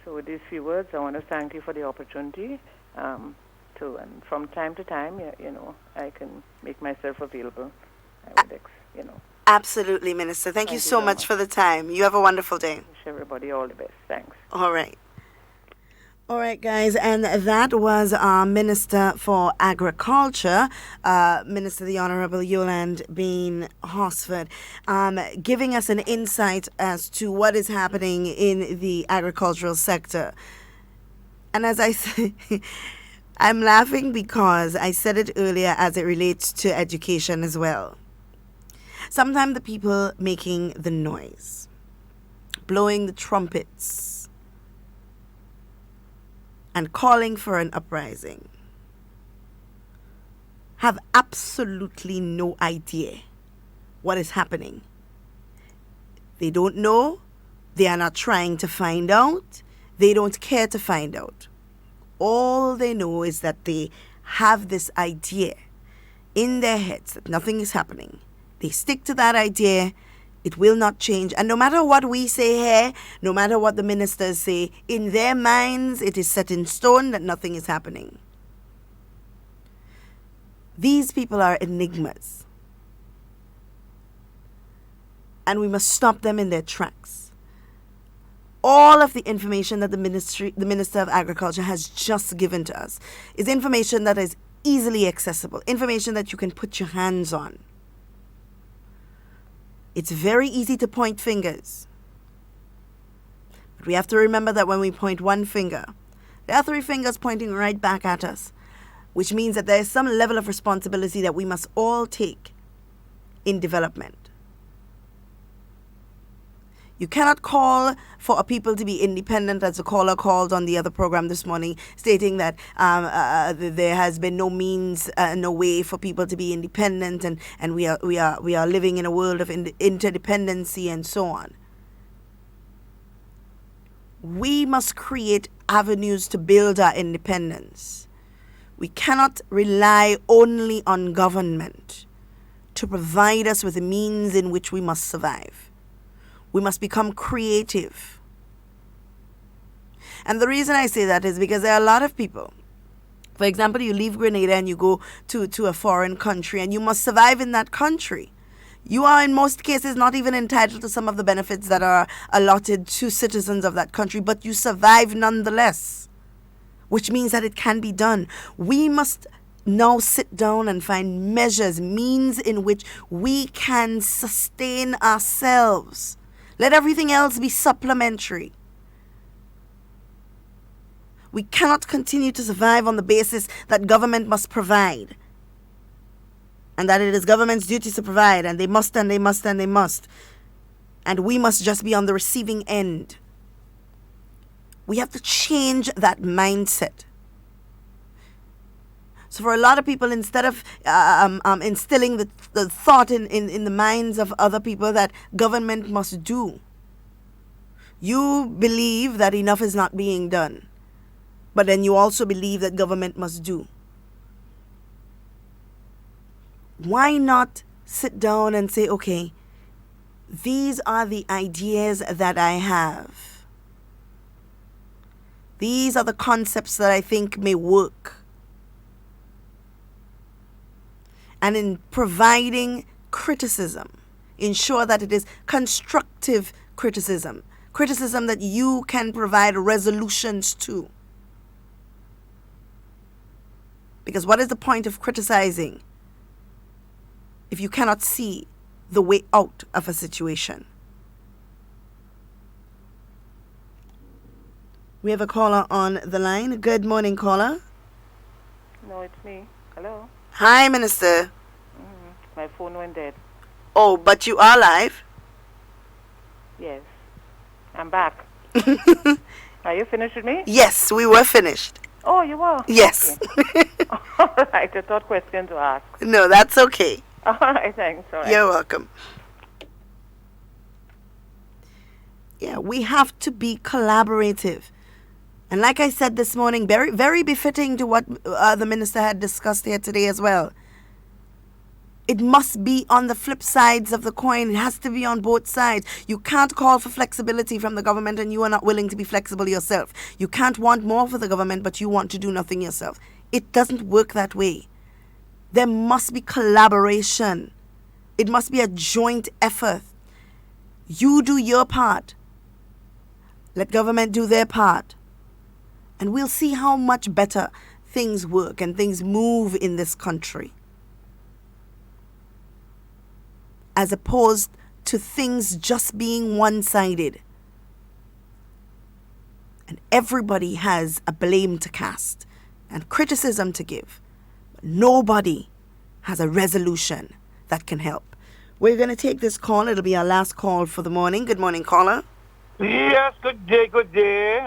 So with these few words, I want to thank you for the opportunity and from time to time, I can make myself available. I would, Absolutely, Minister. Thank you so much for the time. You have a wonderful day. Wish everybody all the best. Thanks. All right. All right, guys, and that was our Minister for Agriculture, Minister the Honorable Yolande Bean Horsford, giving us an insight as to what is happening in the agricultural sector. And as I say, I'm laughing because I said it earlier as it relates to education as well. Sometimes the people making the noise, blowing the trumpets, and calling for an uprising have absolutely no idea what is happening. They don't know. They are not trying to find out. They don't care to find out. All they know is that they have this idea in their heads that nothing is happening. They stick to that idea. It will not change. And no matter what we say here, no matter what the ministers say, in their minds it is set in stone that nothing is happening. These people are enigmas. And we must stop them in their tracks. All of the information that the Minister of Agriculture has just given to us is information that is easily accessible, information that you can put your hands on. It's very easy to point fingers. But we have to remember that when we point one finger, there are three fingers pointing right back at us, which means that there is some level of responsibility that we must all take in development. You cannot call for a people to be independent, as the caller called on the other program this morning, stating that there has been no means, no way for people to be independent, and we are living in a world of interdependency and so on. We must create avenues to build our independence. We cannot rely only on government to provide us with the means in which we must survive. We must become creative. And the reason I say that is because there are a lot of people. For example, you leave Grenada and you go to a foreign country and you must survive in that country. You are in most cases not even entitled to some of the benefits that are allotted to citizens of that country, but you survive nonetheless, which means that it can be done. We must now sit down and find measures, means in which we can sustain ourselves. Let everything else be supplementary. We cannot continue to survive on the basis that government must provide, and that it is government's duty to provide, and they must, and they must, and they must. And we must just be on the receiving end. We have to change that mindset. So for a lot of people, instead of instilling the thought in the minds of other people that government must do, you believe that enough is not being done. But then you also believe that government must do. Why not sit down and say, okay, these are the ideas that I have. These are the concepts that I think may work. And in providing criticism, ensure that it is constructive criticism, criticism that you can provide resolutions to. Because what is the point of criticizing if you cannot see the way out of a situation? We have a caller on the line. Good morning, caller. No, it's me. Hello. Hi, Minister. My phone went dead. Oh, but you are live. Yes. I'm back. Are you finished with me? Yes, we were finished. Oh, you were? Yes. Okay. All right. I thought question to ask. No, that's okay. All right. Thanks. All right. You're welcome. Yeah, we have to be collaborative. And like I said this morning, very, very befitting to what the minister had discussed here today as well. It must be on the flip sides of the coin. It has to be on both sides. You can't call for flexibility from the government and you are not willing to be flexible yourself. You can't want more for the government but you want to do nothing yourself. It doesn't work that way. There must be collaboration. It must be a joint effort. You do your part. Let government do their part. And we'll see how much better things work and things move in this country, as opposed to things just being one-sided. And everybody has a blame to cast and criticism to give. But nobody has a resolution that can help. We're going to take this call. It'll be our last call for the morning. Good morning, caller. Yes, good day, good day.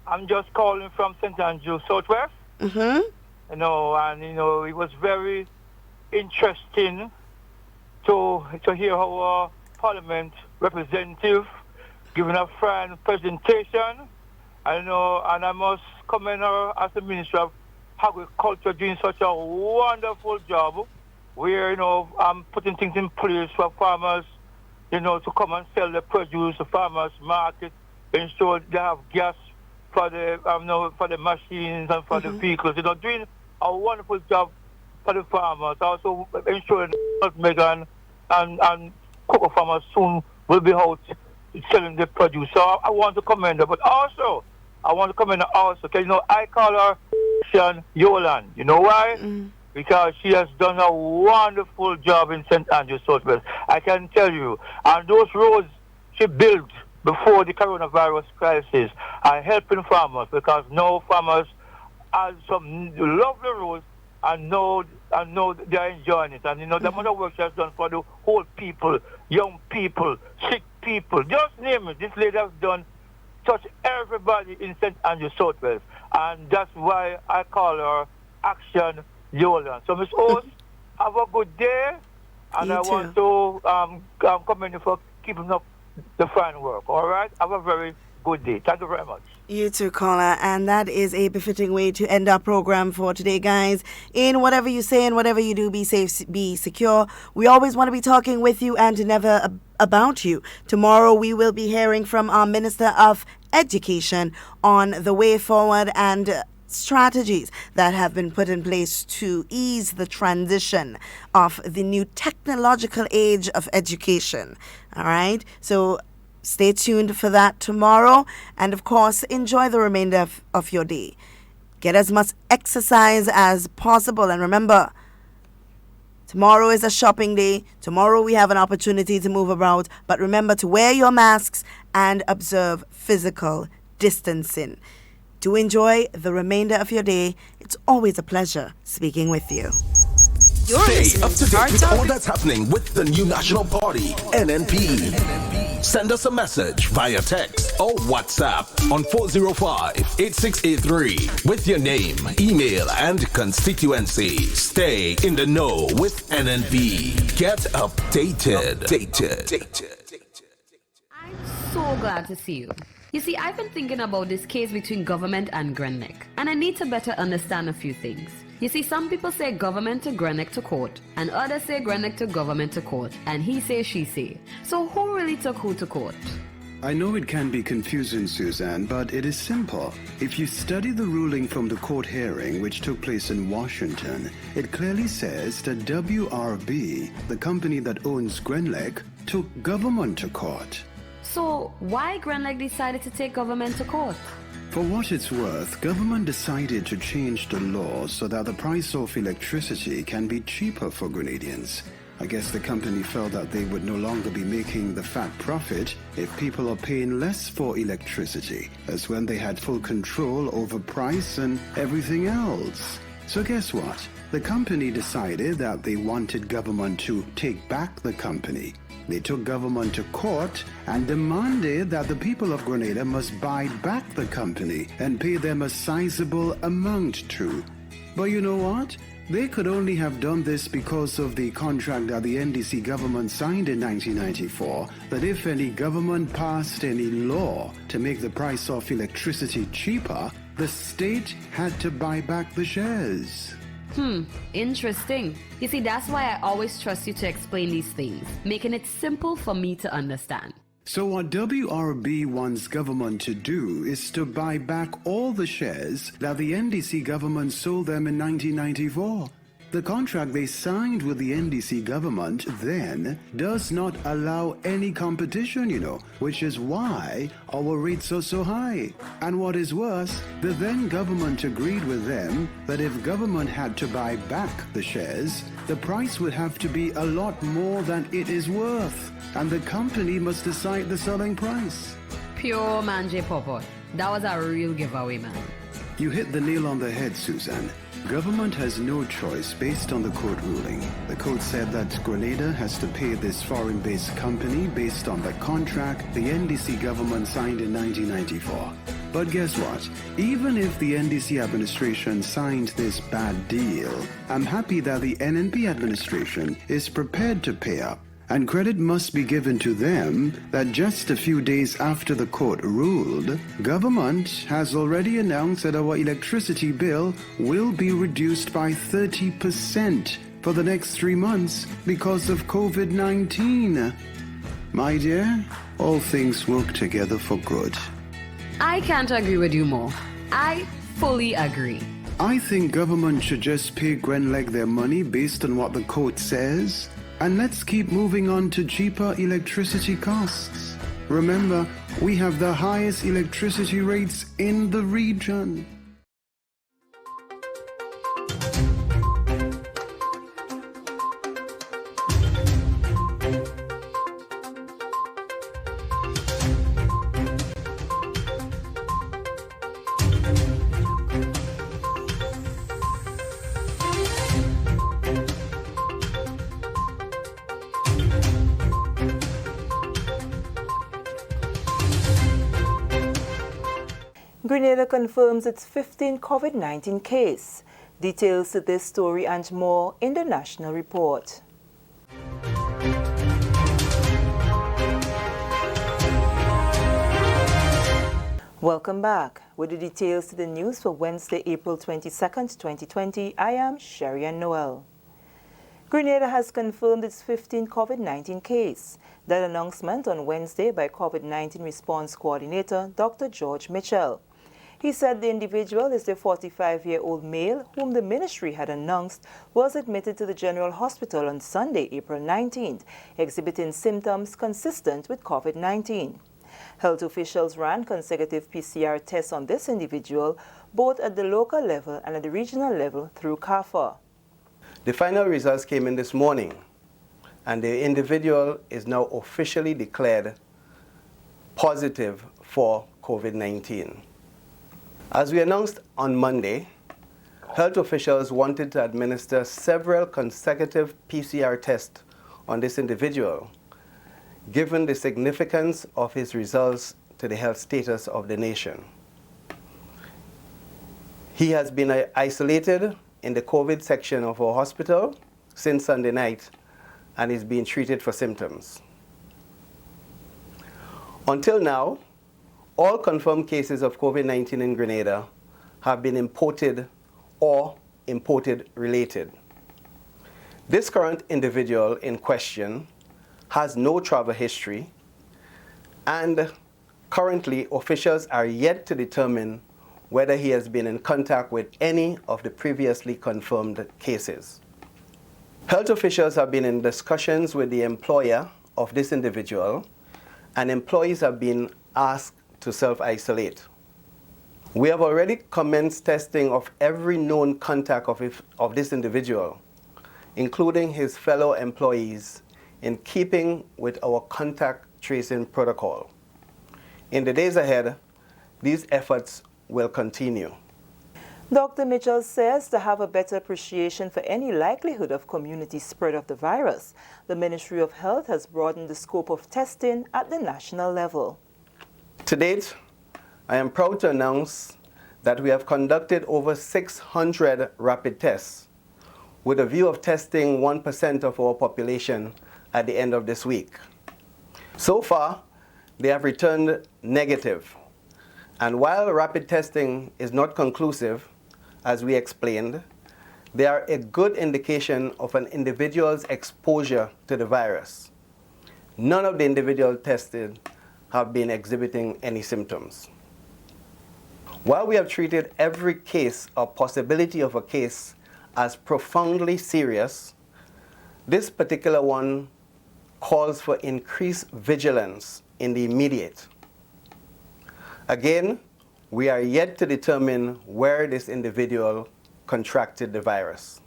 I'm just calling from St. Andrew, Southwest. Mm-hmm. And it was very interesting to hear our Parliament representative giving a fine presentation. And I must commend her as the Minister of Agriculture doing such a wonderful job where, putting things in place for farmers, to come and sell the produce, the farmers market, ensure they have gas for the machines and for the vehicles. Doing a wonderful job for the farmers. Also ensuring that and cocoa farmers soon will be out selling the produce. So I want to commend her. But also, I want to commend her also. Because, I call her Sean Yolan. You know why? Because she has done a wonderful job in St. Andrews Southwest. I can tell you. And those roads she built before the coronavirus crisis are helping farmers, because now farmers have some lovely roads and know they are enjoying it. And the amount of work she has done for the whole people, young people, sick people, just name it. This lady has done touch everybody in St. Andrews Southwest. And that's why I call her Action Yolan. So Miss Oz, have a good day. And You I too. want to commend you for keeping up the fine work. All right? Have a very good day. Thank you very much. You too, caller. And that is a befitting way to end our program for today, guys. In whatever you say and whatever you do, be safe, be secure. We always want to be talking with you and never about you. Tomorrow we will be hearing from our Minister of Education on the way forward and strategies that have been put in place to ease the transition of the new technological age of education. All right? So stay tuned for that tomorrow. And of course, enjoy the remainder of your day. Get as much exercise as possible. And remember, tomorrow is a shopping day. Tomorrow we have an opportunity to move about. But remember to wear your masks and observe physical distancing. Do enjoy the remainder of your day. It's always a pleasure speaking with you. You're Stay up to date with HARDTALK. all that's happening with the new national party, NNP. Send us a message via text or WhatsApp on 405-8683 with your name, email, and constituency. Stay in the know with NNP. Get updated. I'm so glad to see you. You see, I've been thinking about this case between government and Grenadier, and I need to better understand a few things. You see, some people say government to Grenadier to court, and others say Grenadier to government to court, and he say, she say. So who really took who to court? I know it can be confusing, Suzanne, but it is simple. If you study the ruling from the court hearing which took place in Washington, it clearly says that WRB, the company that owns Grenadier, took government to court. So why Grenadier decided to take government to court? For what it's worth, government decided to change the law so that the price of electricity can be cheaper for Grenadians. I guess the company felt that they would no longer be making the fat profit if people are paying less for electricity, as when they had full control over price and everything else. So guess what? The company decided that they wanted government to take back the company. They took government to court and demanded that the people of Grenada must buy back the company and pay them a sizable amount too. But you know what? They could only have done this because of the contract that the NDC government signed in 1994, that if any government passed any law to make the price of electricity cheaper, the state had to buy back the shares. Interesting. You see, that's why I always trust you to explain these things, making it simple for me to understand. So what WRB wants government to do is to buy back all the shares that the NDC government sold them in 1994. The contract they signed with the NDC government then does not allow any competition, which is why our rates are so high. And what is worse, the then government agreed with them that if government had to buy back the shares, the price would have to be a lot more than it is worth, and the company must decide the selling price. Pure manje popo. That was a real giveaway, man. You hit the nail on the head, Susan. Government has no choice based on the court ruling. The court said that Grenada has to pay this foreign-based company based on the contract the NDC government signed in 1994. But guess what? Even if the NDC administration signed this bad deal, I'm happy that the NNP administration is prepared to pay up. And credit must be given to them that just a few days after the court ruled, government has already announced that our electricity bill will be reduced by 30% for the next 3 months because of COVID-19. My dear, all things work together for good. I can't agree with you more. I fully agree. I think government should just pay Grenleg their money based on what the court says. And let's keep moving on to cheaper electricity costs. Remember, we have the highest electricity rates in the region. Grenada confirms its 15th COVID-19 case. Details to this story and more in the National Report. Welcome back. With the details to the news for Wednesday, April 22nd, 2020, I am Sherry-Ann Noel. Grenada has confirmed its 15th COVID-19 case. That announcement on Wednesday by COVID-19 Response Coordinator Dr. George Mitchell. He said the individual is the 45-year-old male whom the ministry had announced was admitted to the General Hospital on Sunday, April 19th, exhibiting symptoms consistent with COVID-19. Health officials ran consecutive PCR tests on this individual, both at the local level and at the regional level through CAFA. The final results came in this morning, and the individual is now officially declared positive for COVID-19. As we announced on Monday, health officials wanted to administer several consecutive PCR tests on this individual, given the significance of his results to the health status of the nation. He has been isolated in the COVID section of our hospital since Sunday night and is being treated for symptoms. Until now, all confirmed cases of COVID-19 in Grenada have been imported or imported related. This current individual in question has no travel history, and currently officials are yet to determine whether he has been in contact with any of the previously confirmed cases. Health officials have been in discussions with the employer of this individual, and employees have been asked to self-isolate. We have already commenced testing of every known contact of this individual, including his fellow employees, in keeping with our contact tracing protocol. In the days ahead, these efforts will continue. Dr. Mitchell says to have a better appreciation for any likelihood of community spread of the virus, the Ministry of Health has broadened the scope of testing at the national level. To date, I am proud to announce that we have conducted over 600 rapid tests with a view of testing 1% of our population at the end of this week. So far, they have returned negative. And while rapid testing is not conclusive, as we explained, they are a good indication of an individual's exposure to the virus. None of the individuals tested have been exhibiting any symptoms. While we have treated every case or possibility of a case as profoundly serious, this particular one calls for increased vigilance in the immediate. Again, we are yet to determine where this individual contracted the virus.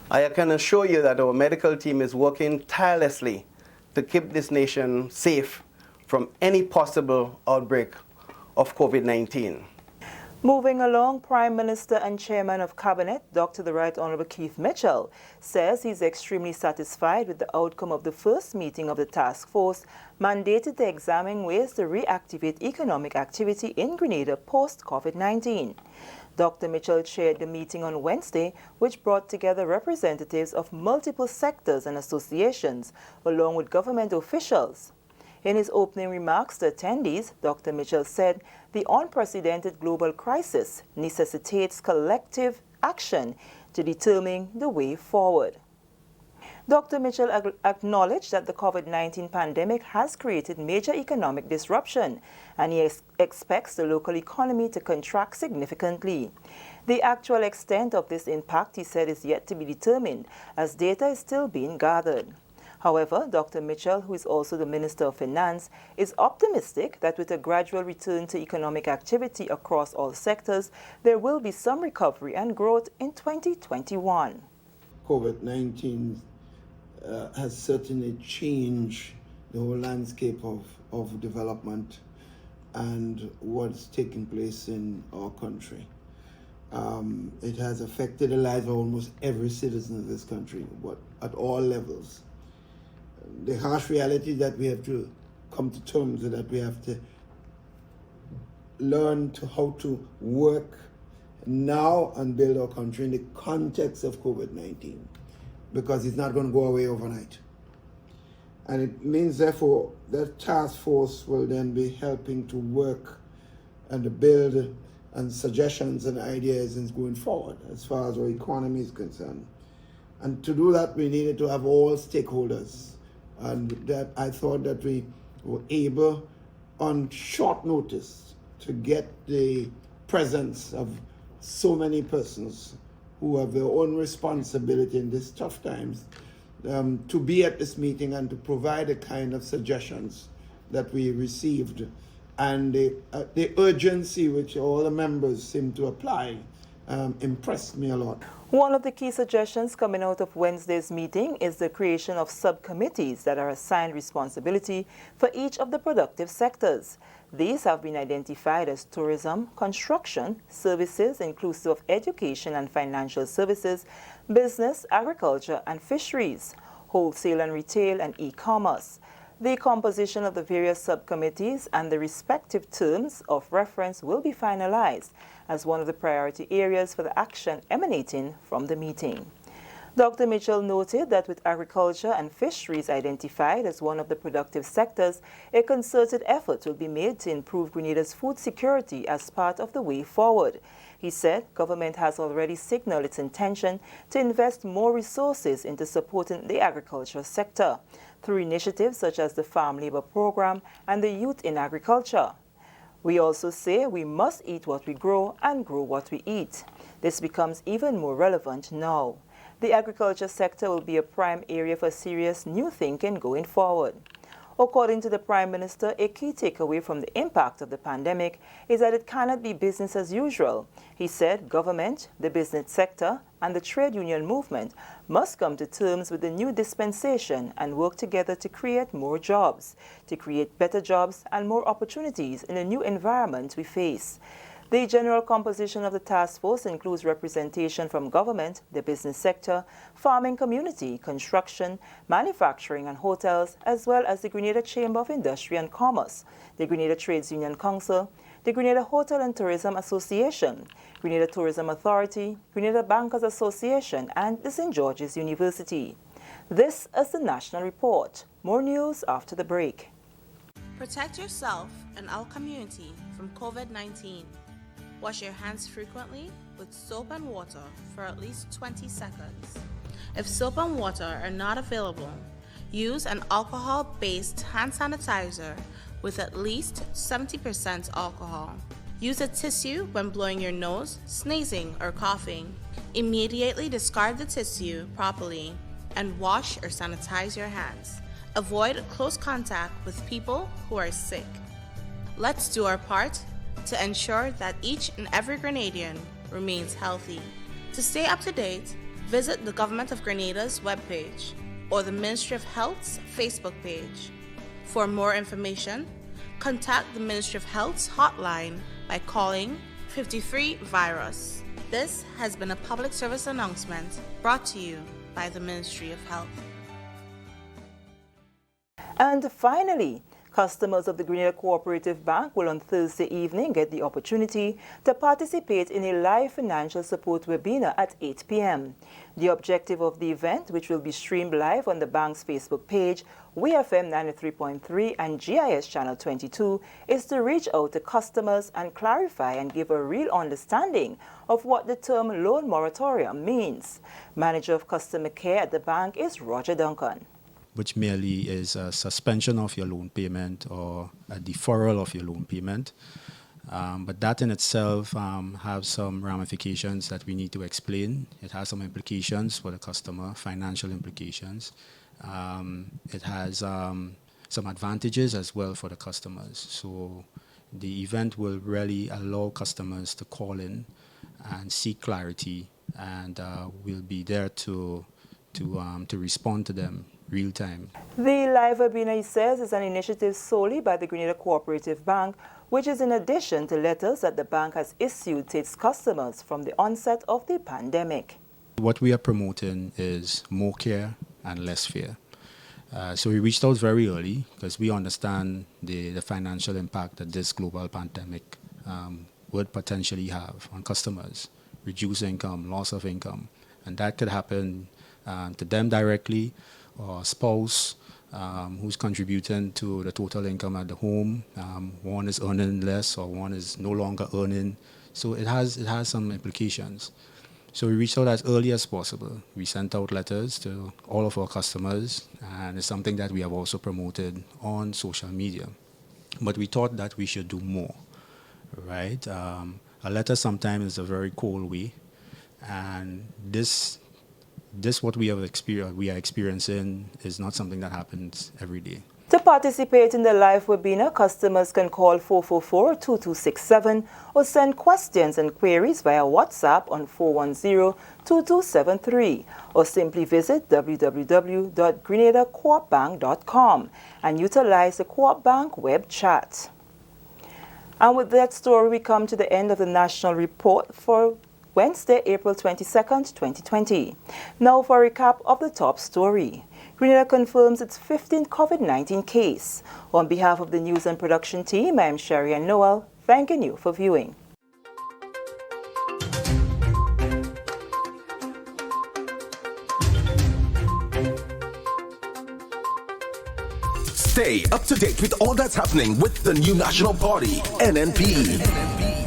I can assure you that our medical team is working tirelessly to keep this nation safe from any possible outbreak of COVID-19. Moving along, Prime Minister and Chairman of Cabinet, Dr. the Right Honorable Keith Mitchell, says he's extremely satisfied with the outcome of the first meeting of the task force mandated to examine ways to reactivate economic activity in Grenada post-COVID-19. Dr. Mitchell chaired the meeting on Wednesday, which brought together representatives of multiple sectors and associations, along with government officials. In his opening remarks to attendees, Dr. Mitchell said the unprecedented global crisis necessitates collective action to determine the way forward. Dr. Mitchell acknowledged that the COVID-19 pandemic has created major economic disruption, and he expects the local economy to contract significantly. The actual extent of this impact, he said, is yet to be determined, as data is still being gathered. However, Dr. Mitchell, who is also the Minister of Finance, is optimistic that with a gradual return to economic activity across all sectors, there will be some recovery and growth in 2021. COVID-19 has certainly changed the whole landscape of development and what's taking place in our country. It has affected the lives of almost every citizen of this country, at all levels. The harsh reality that we have to come to terms with, that we have to learn how to work now and build our country in the context of COVID-19, because it's not going to go away overnight. And it means, therefore, that task force will then be helping to work and to build and suggestions and ideas and going forward as far as our economy is concerned. And to do that, we needed to have all stakeholders. And that I thought that we were able, on short notice, to get the presence of so many persons who have their own responsibility in these tough times, to be at this meeting and to provide the kind of suggestions that we received, and the urgency which all the members seem to apply impressed me a lot. One of the key suggestions coming out of Wednesday's meeting is the creation of subcommittees that are assigned responsibility for each of the productive sectors. These have been identified as tourism, construction, services inclusive of education and financial services, business, agriculture and fisheries, wholesale and retail, and e-commerce. The composition of the various subcommittees and the respective terms of reference will be finalized as one of the priority areas for the action emanating from the meeting. Dr. Mitchell noted that with agriculture and fisheries identified as one of the productive sectors, a concerted effort will be made to improve Grenada's food security as part of the way forward. He said government has already signaled its intention to invest more resources into supporting the agricultural sector through initiatives such as the Farm Labour Program and the Youth in Agriculture. We also say we must eat what we grow and grow what we eat. This becomes even more relevant now. The agriculture sector will be a prime area for serious new thinking going forward. According to the Prime Minister, a key takeaway from the impact of the pandemic is that it cannot be business as usual. He said government, the business sector, and the trade union movement must come to terms with the new dispensation and work together to create more jobs, to create better jobs and more opportunities in the new environment we face. The general composition of the task force includes representation from government, the business sector, farming community, construction, manufacturing and hotels, as well as the Grenada Chamber of Industry and Commerce, the Grenada Trades Union Council, the Grenada Hotel and Tourism Association, Grenada Tourism Authority, Grenada Bankers Association, and the St. George's University. This is the National Report. More news after the break. Protect yourself and our community from COVID-19. Wash your hands frequently with soap and water for at least 20 seconds. If soap and water are not available, use an alcohol-based hand sanitizer with at least 70% alcohol. Use a tissue when blowing your nose, sneezing, or coughing. Immediately discard the tissue properly and wash or sanitize your hands. Avoid close contact with people who are sick. Let's do our part to ensure that each and every Grenadian remains healthy. To stay up to date, visit the Government of Grenada's webpage or the Ministry of Health's Facebook page. For more information, contact the Ministry of Health's hotline by calling 53-VIRUS. This has been a public service announcement brought to you by the Ministry of Health. And finally, customers of the Grenada Cooperative Bank will on Thursday evening get the opportunity to participate in a live financial support webinar at 8 p.m. The objective of the event, which will be streamed live on the bank's Facebook page, WeiFM 93.3 and GIS Channel 22, is to reach out to customers and clarify and give a real understanding of what the term loan moratorium means. Manager of Customer Care at the bank is Roger Duncan. Which merely is a suspension of your loan payment or a deferral of your loan payment. But that in itself has some ramifications that we need to explain. It has some implications for the customer, financial implications. It has some advantages as well for the customers. So the event will really allow customers to call in and seek clarity, and we'll be there to respond to them real time. The live webinar, he says, is an initiative solely by the Grenada Cooperative Bank, which is in addition to letters that the bank has issued to its customers from the onset of the pandemic. What we are promoting is more care and less fear. So we reached out very early because we understand the financial impact that this global pandemic would potentially have on customers, reduce income, loss of income, and that could happen to them directly, or a spouse who's contributing to the total income at the home. One is earning less or one is no longer earning. So it has some implications. So we reached out as early as possible. We sent out letters to all of our customers, and it's something that we have also promoted on social media. But we thought that we should do more, right? A letter sometimes is a very cold way, and this what we are experiencing is not something that happens every day. To participate in the live webinar, customers can call 444-2267 or send questions and queries via WhatsApp on 410-2273 or simply visit www.grenadacoopbank.com and utilize the Co-op Bank web chat. And with that story, we come to the end of the national report for Wednesday, April 22nd, 2020. Now for a recap of the top story. Grenada confirms its 15th COVID-19 case. On behalf of the news and production team, I am Sherry Noel, thanking you for viewing. Stay up to date with all that's happening with the new National Party, NNP.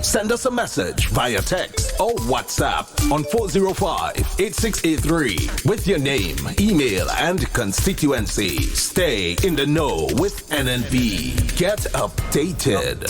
Send us a message via text or WhatsApp on 405-8683 with your name, email, and constituency. Stay in the know with NNP. Get updated.